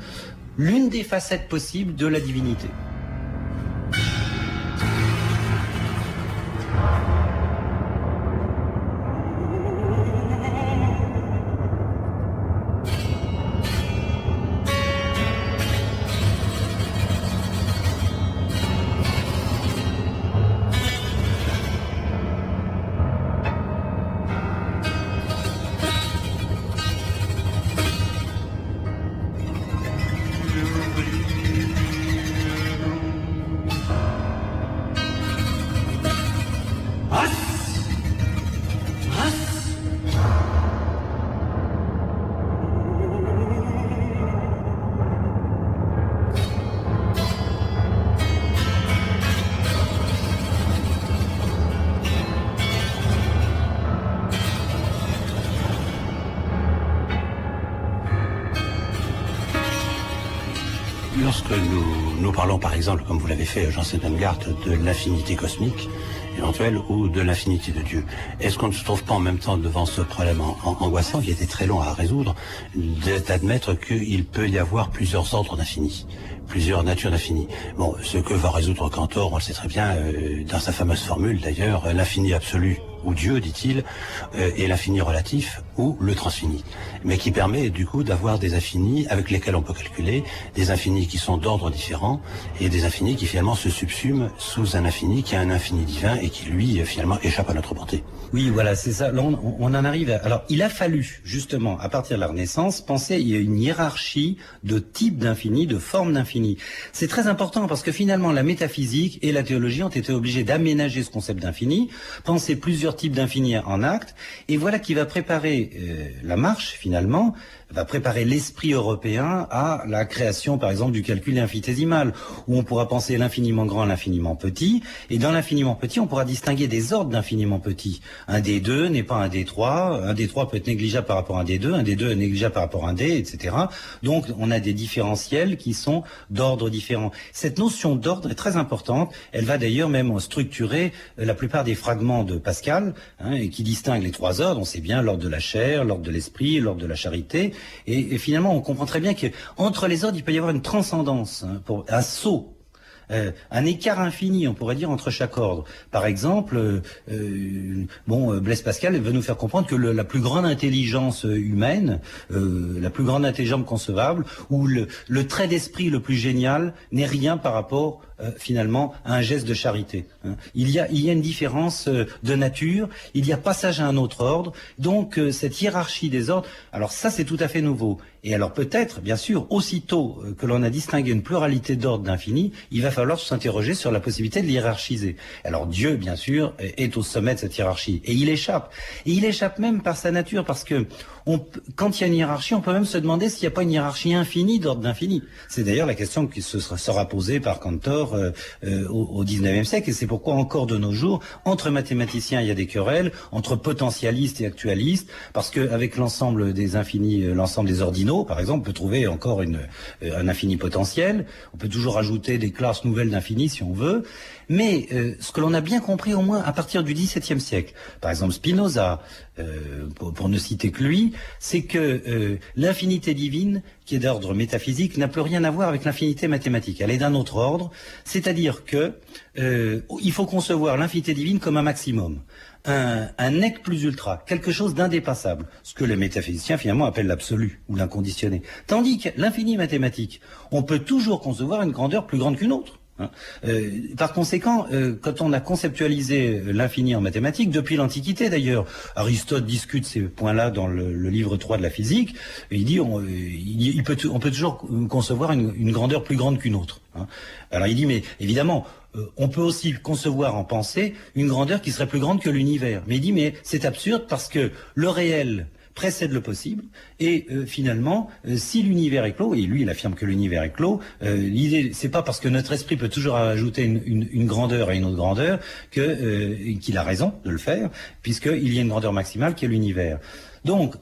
l'une des facettes possibles de la divinité. Lorsque nous parlons, par exemple, comme vous l'avez fait, Jean Sennengart, de l'infinité cosmique éventuelle ou de l'infinité de Dieu, est-ce qu'on ne se trouve pas en même temps devant ce problème angoissant qui était très long à résoudre, d'admettre qu'il peut y avoir plusieurs ordres d'infini, plusieurs natures d'infini? Bon, ce que va résoudre Cantor, on le sait très bien, dans sa fameuse formule d'ailleurs, l'infini absolu, ou Dieu, dit-il, et l'infini relatif, ou le transfini, mais qui permet du coup d'avoir des infinis avec lesquels on peut calculer, des infinis qui sont d'ordre différent, et des infinis qui finalement se subsument sous un infini qui a un infini divin et qui lui finalement échappe à notre portée. Oui, voilà, c'est ça. Là, on en arrive à... Alors, il a fallu, justement, à partir de la Renaissance, penser à une hiérarchie de types d'infini, de formes d'infini. C'est très important parce que finalement, la métaphysique et la théologie ont été obligées d'aménager ce concept d'infini, penser plusieurs types d'infini en acte, et voilà qui va préparer la marche, finalement, va préparer l'esprit européen à la création, par exemple, du calcul infinitésimal, où on pourra penser l'infiniment grand, l'infiniment petit, et dans l'infiniment petit, on pourra distinguer des ordres d'infiniment petit. Un D2 n'est pas un D3, un D3 peut être négligeable par rapport à un D2 est négligeable par rapport à un D, etc. Donc, on a des différentiels qui sont d'ordre différent. Cette notion d'ordre est très importante, elle va d'ailleurs même structurer la plupart des fragments de Pascal, et qui distinguent les trois ordres, on sait bien l'ordre de la chair, l'ordre de l'esprit, l'ordre de la charité, et finalement, on comprend très bien qu'entre les ordres, il peut y avoir une transcendance, un saut, un écart infini, on pourrait dire, entre chaque ordre. Par exemple, Blaise Pascal veut nous faire comprendre que la plus grande intelligence humaine, la plus grande intelligence concevable, ou le trait d'esprit le plus génial n'est rien par rapport finalement à un geste de charité. Il y a une différence de nature, il y a passage à un autre ordre, donc cette hiérarchie des ordres, alors ça c'est tout à fait nouveau. Et alors peut-être, bien sûr, aussitôt que l'on a distingué une pluralité d'ordres d'infini, il va falloir s'interroger sur la possibilité de hiérarchiser. Alors Dieu, bien sûr, est au sommet de cette hiérarchie. Et il échappe. Et il échappe même par sa nature, parce que quand il y a une hiérarchie, on peut même se demander s'il n'y a pas une hiérarchie infinie d'ordre d'infini. C'est d'ailleurs la question qui sera posée par Cantor au XIXe siècle, et c'est pourquoi encore de nos jours, entre mathématiciens, il y a des querelles, entre potentialistes et actualistes, parce qu'avec l'ensemble des infinis, l'ensemble des ordinaux, par exemple, on peut trouver encore un infini potentiel, on peut toujours ajouter des classes nouvelles d'infini si on veut, mais ce que l'on a bien compris au moins à partir du XVIIe siècle, par exemple Spinoza, pour ne citer que lui, c'est que l'infinité divine, qui est d'ordre métaphysique, n'a plus rien à voir avec l'infinité mathématique. Elle est d'un autre ordre, c'est-à-dire que il faut concevoir l'infinité divine comme un maximum, un nec plus ultra, quelque chose d'indépassable, ce que les métaphysiciens finalement appellent l'absolu ou l'inconditionné. Tandis que l'infini mathématique, on peut toujours concevoir une grandeur plus grande qu'une autre. Par conséquent, quand on a conceptualisé l'infini en mathématiques, depuis l'Antiquité d'ailleurs, Aristote discute ces points-là dans le livre 3 de la physique, et il dit on peut toujours concevoir une grandeur plus grande qu'une autre. Alors il dit mais évidemment, on peut aussi concevoir en pensée une grandeur qui serait plus grande que l'univers. Mais il dit mais c'est absurde parce que le réel précède le possible, et finalement, si l'univers est clos, et lui il affirme que l'univers est clos, l'idée, c'est pas parce que notre esprit peut toujours ajouter une grandeur à une autre grandeur qu'il a raison de le faire, puisqu'il y a une grandeur maximale qui est l'univers. Donc,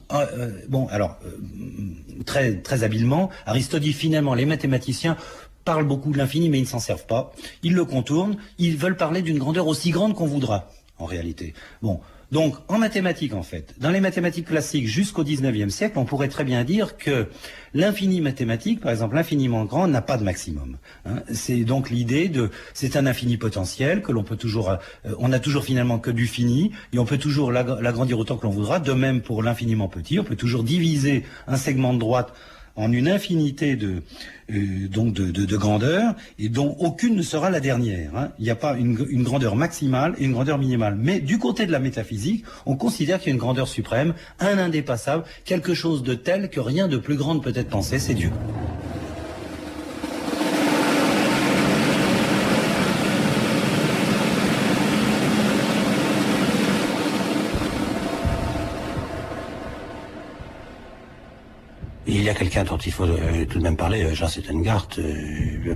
très, très habilement, Aristote dit finalement, les mathématiciens parlent beaucoup de l'infini, mais ils ne s'en servent pas. Ils le contournent. Ils veulent parler d'une grandeur aussi grande qu'on voudra, en réalité. Bon. Donc, en mathématiques, en fait, dans les mathématiques classiques jusqu'au 19e siècle, on pourrait très bien dire que l'infini mathématique, par exemple, l'infiniment grand, n'a pas de maximum. Hein. C'est donc l'idée c'est un infini potentiel que l'on peut toujours, on n'a toujours finalement que du fini, et on peut toujours l'agrandir autant que l'on voudra. De même pour l'infiniment petit, on peut toujours diviser un segment de droite en une infinité de grandeurs, et dont aucune ne sera la dernière. Hein. Il n'y a pas une grandeur maximale et une grandeur minimale. Mais du côté de la métaphysique, on considère qu'il y a une grandeur suprême, un indépassable, quelque chose de tel que rien de plus grand ne peut être pensé, c'est Dieu. Il y a quelqu'un dont il faut tout de même parler, Jean Settengart,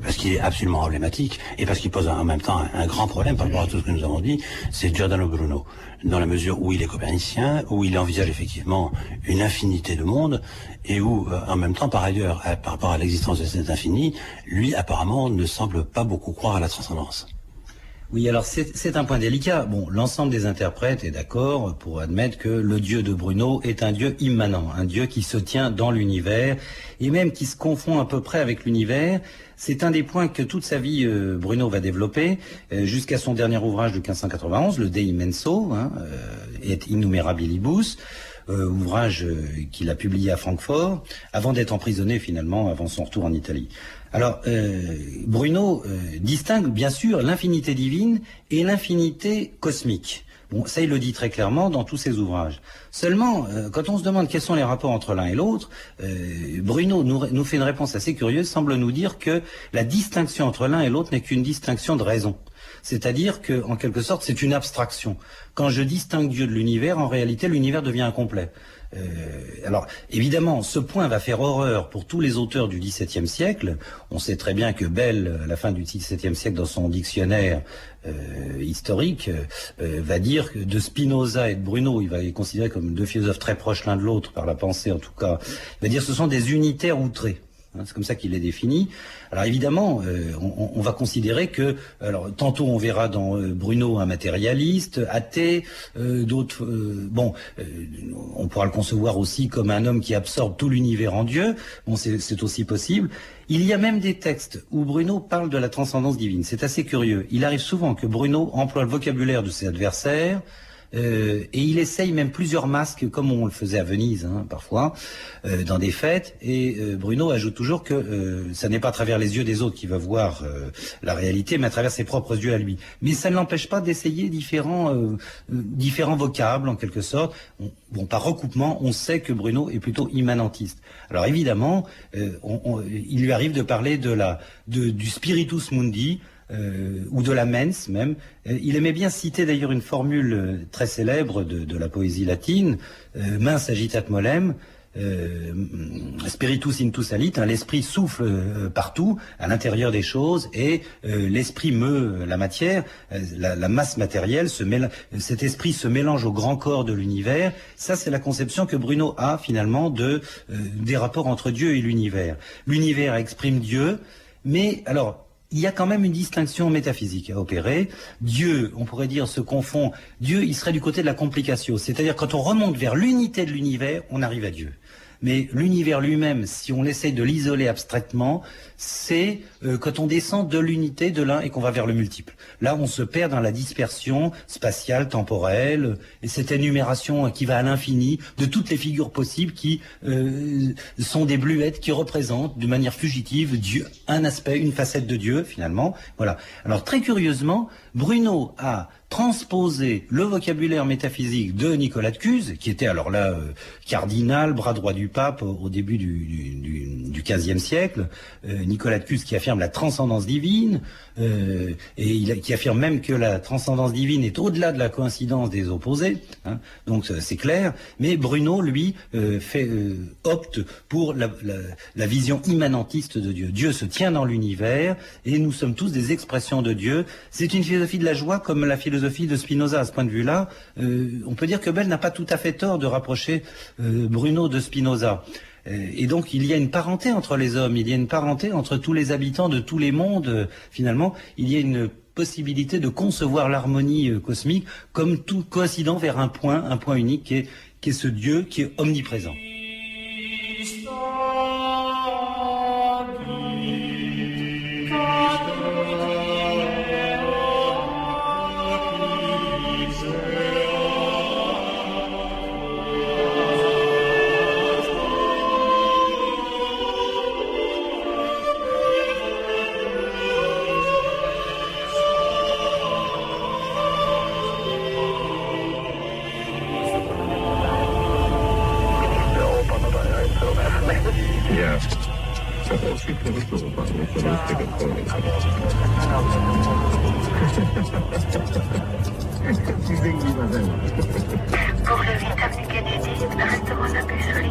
parce qu'il est absolument emblématique et parce qu'il pose en même temps un grand problème par rapport à tout ce que nous avons dit, c'est Giordano Bruno, dans la mesure où il est copernicien, où il envisage effectivement une infinité de mondes et où, en même temps, par ailleurs, par rapport à l'existence de cet infini, lui, apparemment, ne semble pas beaucoup croire à la transcendance. Oui, alors c'est un point délicat. Bon, l'ensemble des interprètes est d'accord pour admettre que le Dieu de Bruno est un Dieu immanent, un Dieu qui se tient dans l'univers et même qui se confond à peu près avec l'univers. C'est un des points que toute sa vie Bruno va développer jusqu'à son dernier ouvrage de 1591, le De Immenso, et Innumerabilibus. Ouvrage qu'il a publié à Francfort, avant d'être emprisonné finalement, avant son retour en Italie. Alors, Bruno distingue bien sûr l'infinité divine et l'infinité cosmique. Bon, ça il le dit très clairement dans tous ses ouvrages. Seulement, quand on se demande quels sont les rapports entre l'un et l'autre, Bruno nous fait une réponse assez curieuse, semble nous dire que la distinction entre l'un et l'autre n'est qu'une distinction de raison. C'est-à-dire que, en quelque sorte, c'est une abstraction. Quand je distingue Dieu de l'univers, en réalité, l'univers devient incomplet. Alors, évidemment, ce point va faire horreur pour tous les auteurs du XVIIe siècle. On sait très bien que Bell, à la fin du XVIIe siècle, dans son dictionnaire historique, va dire que de Spinoza et de Bruno, il va les considérer comme deux philosophes très proches l'un de l'autre, par la pensée en tout cas, il va dire que ce sont des unitaires outrés. C'est comme ça qu'il les définit. Alors évidemment, on va considérer que, alors tantôt on verra dans Bruno un matérialiste, athée, d'autres, on pourra le concevoir aussi comme un homme qui absorbe tout l'univers en Dieu. Bon, c'est aussi possible. Il y a même des textes où Bruno parle de la transcendance divine. C'est assez curieux. Il arrive souvent que Bruno emploie le vocabulaire de ses adversaires. Et il essaye même plusieurs masques, comme on le faisait à Venise, parfois, dans des fêtes. Et Bruno ajoute toujours que ça n'est pas à travers les yeux des autres qu'il va voir la réalité, mais à travers ses propres yeux à lui. Mais ça ne l'empêche pas d'essayer différents vocables, en quelque sorte. Par recoupement, on sait que Bruno est plutôt immanentiste. Alors évidemment, il lui arrive de parler du spiritus mundi, ou de la mens même. Il aimait bien citer d'ailleurs une formule très célèbre de la poésie latine, mens agitat molem, spiritus intus alit, l'esprit souffle partout, à l'intérieur des choses, et l'esprit meut la matière, la masse matérielle, cet esprit se mélange au grand corps de l'univers. Ça, c'est la conception que Bruno a finalement des rapports entre Dieu et l'univers. L'univers exprime Dieu, mais alors, il y a quand même une distinction métaphysique à opérer. Dieu, on pourrait dire, se confond. Dieu, il serait du côté de la complication. C'est-à-dire, quand on remonte vers l'unité de l'univers, on arrive à Dieu. Mais l'univers lui-même, si on essaye de l'isoler abstraitement, c'est quand on descend de l'unité de l'un et qu'on va vers le multiple. Là, on se perd dans la dispersion spatiale, temporelle, et cette énumération qui va à l'infini de toutes les figures possibles qui sont des bluettes qui représentent de manière fugitive Dieu, un aspect, une facette de Dieu, finalement. Voilà. Alors, très curieusement, Bruno a transposer le vocabulaire métaphysique de Nicolas de Cuse, qui était alors là cardinal, bras droit du pape au début du XVe siècle, Nicolas de Cuse qui affirme la transcendance divine, et qui affirme même que la transcendance divine est au-delà de la coïncidence des opposés, donc c'est clair, mais Bruno, lui, opte pour la vision immanentiste de Dieu. Dieu se tient dans l'univers, et nous sommes tous des expressions de Dieu. C'est une philosophie de la joie comme la philosophie de Spinoza. À ce point de vue-là, on peut dire que Bell n'a pas tout à fait tort de rapprocher Bruno de Spinoza. Et donc il y a une parenté entre les hommes, il y a une parenté entre tous les habitants de tous les mondes. Finalement, il y a une possibilité de concevoir l'harmonie cosmique comme tout coïncident vers un point unique qui est ce Dieu qui est omniprésent. Pour le 8 avenue Kennedy, restaurant La Pêcherie.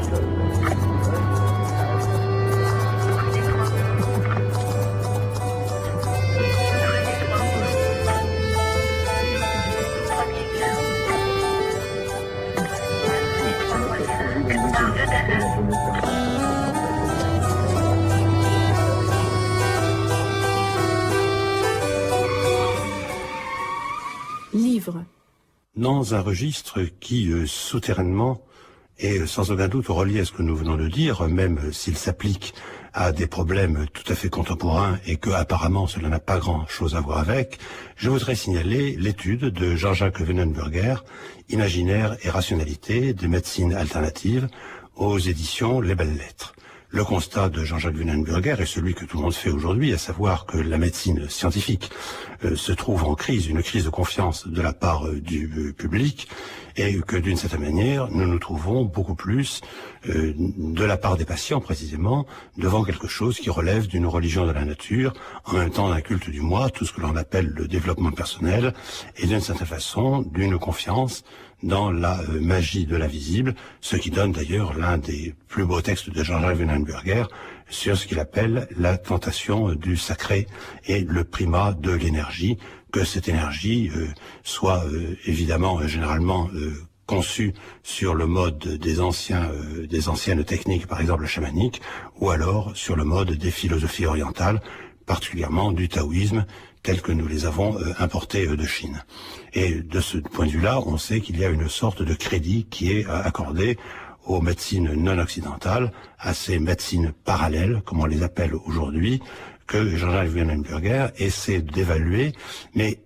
Livre. Dans un registre qui, souterrainement, est sans aucun doute relié à ce que nous venons de dire, même s'il s'applique à des problèmes tout à fait contemporains et que apparemment cela n'a pas grand-chose à voir avec, je voudrais signaler l'étude de Jean-Jacques Wenenberger, Imaginaire et rationalité des médecines alternatives, aux éditions Les Belles Lettres. Le constat de Jean-Jacques Wenenberger est celui que tout le monde fait aujourd'hui, à savoir que la médecine scientifique se trouve en crise, une crise de confiance de la part du public, et que d'une certaine manière, nous nous trouvons beaucoup plus de la part des patients précisément, devant quelque chose qui relève d'une religion de la nature, en même temps d'un culte du moi, tout ce que l'on appelle le développement personnel, et d'une certaine façon d'une confiance dans la magie de l'invisible, ce qui donne d'ailleurs l'un des plus beaux textes de Jean-Jacques Wenenberger sur ce qu'il appelle la tentation du sacré et le primat de l'énergie, que cette énergie soit évidemment généralement conçue sur le mode des anciennes techniques, par exemple chamaniques, ou alors sur le mode des philosophies orientales, particulièrement du taoïsme, tels que nous les avons importés de Chine. Et de ce point de vue-là, on sait qu'il y a une sorte de crédit qui est accordé aux médecines non occidentales, à ces médecines parallèles, comme on les appelle aujourd'hui, que Jean-Jacques Wenenberger essaie d'évaluer, mais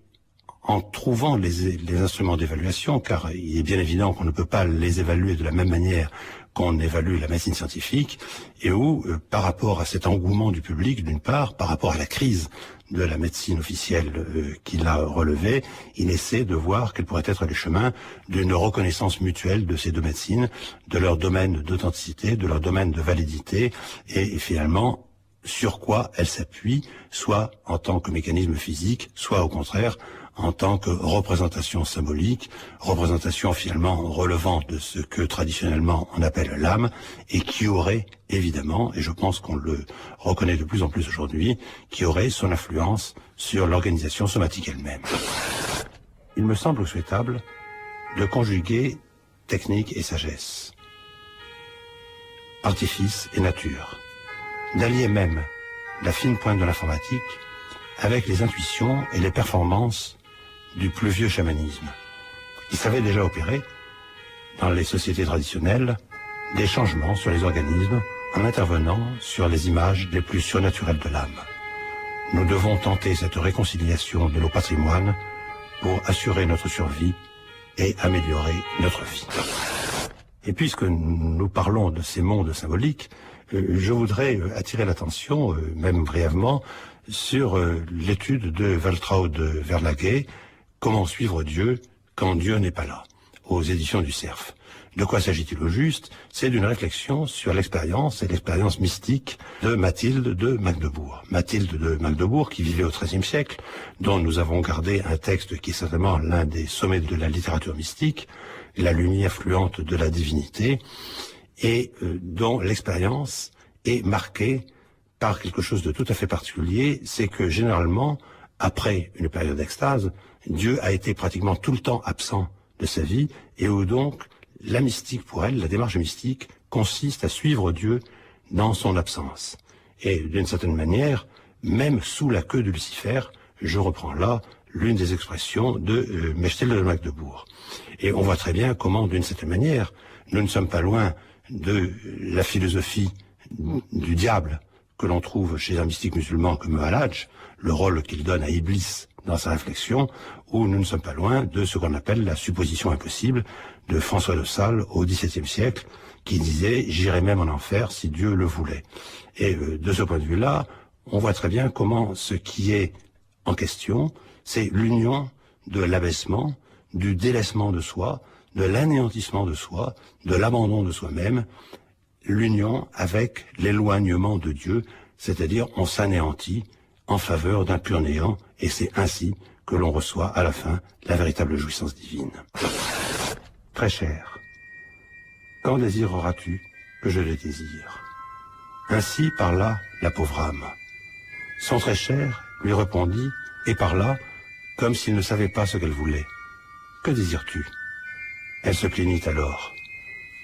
en trouvant les instruments d'évaluation, car il est bien évident qu'on ne peut pas les évaluer de la même manière qu'on évalue la médecine scientifique, et où, par rapport à cet engouement du public, d'une part, par rapport à la crise de la médecine officielle qu'il a relevée, il essaie de voir quels pourraient être les chemins d'une reconnaissance mutuelle de ces deux médecines, de leur domaine d'authenticité, de leur domaine de validité, et finalement, sur quoi elles s'appuient, soit en tant que mécanisme physique, soit au contraire en tant que représentation symbolique, représentation finalement relevant de ce que traditionnellement on appelle l'âme, et qui aurait évidemment, et je pense qu'on le reconnaît de plus en plus aujourd'hui, qui aurait son influence sur l'organisation somatique elle-même. Il me semble souhaitable de conjuguer technique et sagesse, artifice et nature, d'allier même la fine pointe de l'informatique avec les intuitions et les performances du plus vieux chamanisme. Il savait déjà opérer, dans les sociétés traditionnelles, des changements sur les organismes en intervenant sur les images les plus surnaturelles de l'âme. Nous devons tenter cette réconciliation de nos patrimoines pour assurer notre survie et améliorer notre vie. Et puisque nous parlons de ces mondes symboliques, je voudrais attirer l'attention, même brièvement, sur l'étude de Waltraud Verlhaguet, Comment suivre Dieu quand Dieu n'est pas là, aux éditions du Cerf. De quoi s'agit-il au juste? C'est d'une réflexion sur l'expérience et l'expérience mystique de Mathilde de Magdebourg. Mathilde de Magdebourg, qui vivait au XIIIe siècle, dont nous avons gardé un texte qui est certainement l'un des sommets de la littérature mystique, la lumière fluente de la divinité, et dont l'expérience est marquée par quelque chose de tout à fait particulier, c'est que généralement, après une période d'extase, Dieu a été pratiquement tout le temps absent de sa vie, et où donc la mystique pour elle, la démarche mystique, consiste à suivre Dieu dans son absence. Et d'une certaine manière, même sous la queue de Lucifer, je reprends là l'une des expressions de Mechtel de Magdebourg. Et on voit très bien comment, d'une certaine manière, nous ne sommes pas loin de la philosophie du diable que l'on trouve chez un mystique musulman comme Al-Hajj, le rôle qu'il donne à Iblis dans sa réflexion, où nous ne sommes pas loin de ce qu'on appelle la supposition impossible de François de Sales au XVIIe siècle, qui disait « j'irai même en enfer si Dieu le voulait ». Et de ce point de vue-là, on voit très bien comment ce qui est en question, c'est l'union de l'abaissement, du délaissement de soi, de l'anéantissement de soi, de l'abandon de soi-même, l'union avec l'éloignement de Dieu, c'est-à-dire on s'anéantit en faveur d'un pur néant, et c'est ainsi que l'on reçoit à la fin la véritable jouissance divine. Très cher, quand désireras-tu que je le désire? Ainsi parla la pauvre âme. Son très cher lui répondit, et parla comme s'il ne savait pas ce qu'elle voulait. Que désires-tu? Elle se plaignit alors.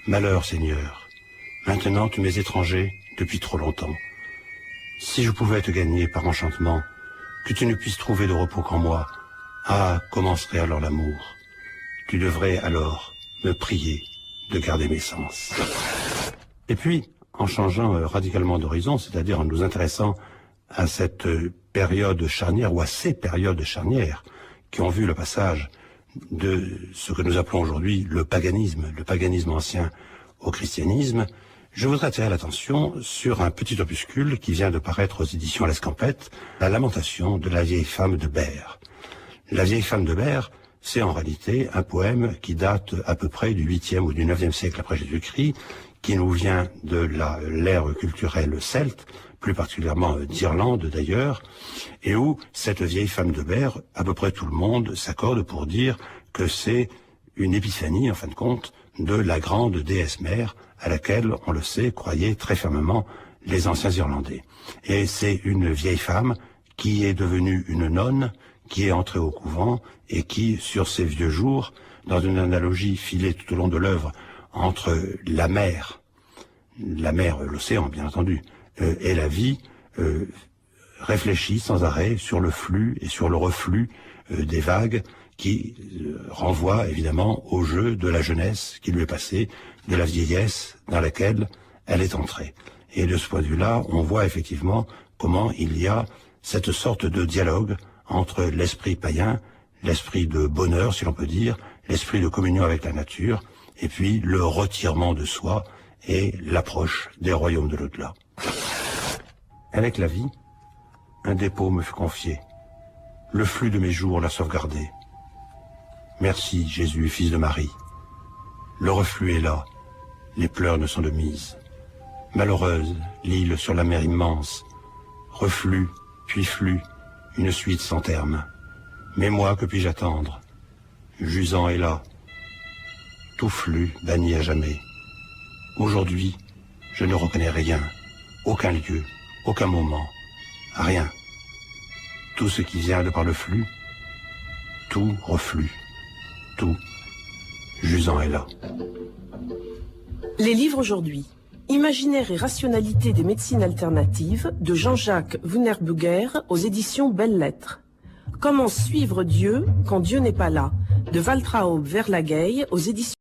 Malheur, Seigneur, maintenant tu m'es étranger depuis trop longtemps. Si je pouvais te gagner par enchantement, que tu ne puisses trouver de repos qu'en moi, ah, comment serait alors l'amour? Tu devrais alors me prier de garder mes sens. Et puis, en changeant radicalement d'horizon, c'est-à-dire en nous intéressant à cette période charnière ou à ces périodes charnières qui ont vu le passage de ce que nous appelons aujourd'hui le paganisme ancien au christianisme, je voudrais attirer l'attention sur un petit opuscule qui vient de paraître aux éditions L'Escampette, La lamentation de la vieille femme de Berre. La vieille femme de Berre, c'est en réalité un poème qui date à peu près du 8e ou du 9e siècle après Jésus-Christ, qui nous vient de l'ère culturelle celte, plus particulièrement d'Irlande d'ailleurs, et où cette vieille femme de Berre, à peu près tout le monde s'accorde pour dire que c'est une épiphanie, en fin de compte, de la grande déesse mère à laquelle, on le sait, croyaient très fermement les anciens Irlandais. Et c'est une vieille femme qui est devenue une nonne, qui est entrée au couvent et qui, sur ses vieux jours, dans une analogie filée tout au long de l'œuvre entre la mer, l'océan bien entendu, et la vie, réfléchit sans arrêt sur le flux et sur le reflux des vagues qui renvoie évidemment au jeu de la jeunesse qui lui est passée, de la vieillesse dans laquelle elle est entrée. Et de ce point de vue-là, on voit effectivement comment il y a cette sorte de dialogue entre l'esprit païen, l'esprit de bonheur, si l'on peut dire, l'esprit de communion avec la nature, et puis le retirement de soi et l'approche des royaumes de l'au-delà. Avec la vie, un dépôt me fut confié. Le flux de mes jours l'a sauvegardé. Merci, Jésus, fils de Marie. Le reflux est là, les pleurs ne sont de mise. Malheureuse, l'île sur la mer immense, reflux, puis flux, une suite sans terme. Mais moi, que puis-je attendre? Jusant est là, tout flux banni à jamais. Aujourd'hui, je ne reconnais rien, aucun lieu, aucun moment, rien. Tout ce qui vient de par le flux, tout reflue, tout. Jusant est là. Les livres aujourd'hui. Imaginaire et rationalité des médecines alternatives de Jean-Jacques Wunnerbugger aux éditions Belles Lettres. Comment suivre Dieu quand Dieu n'est pas là de Waltraub Verlagey aux éditions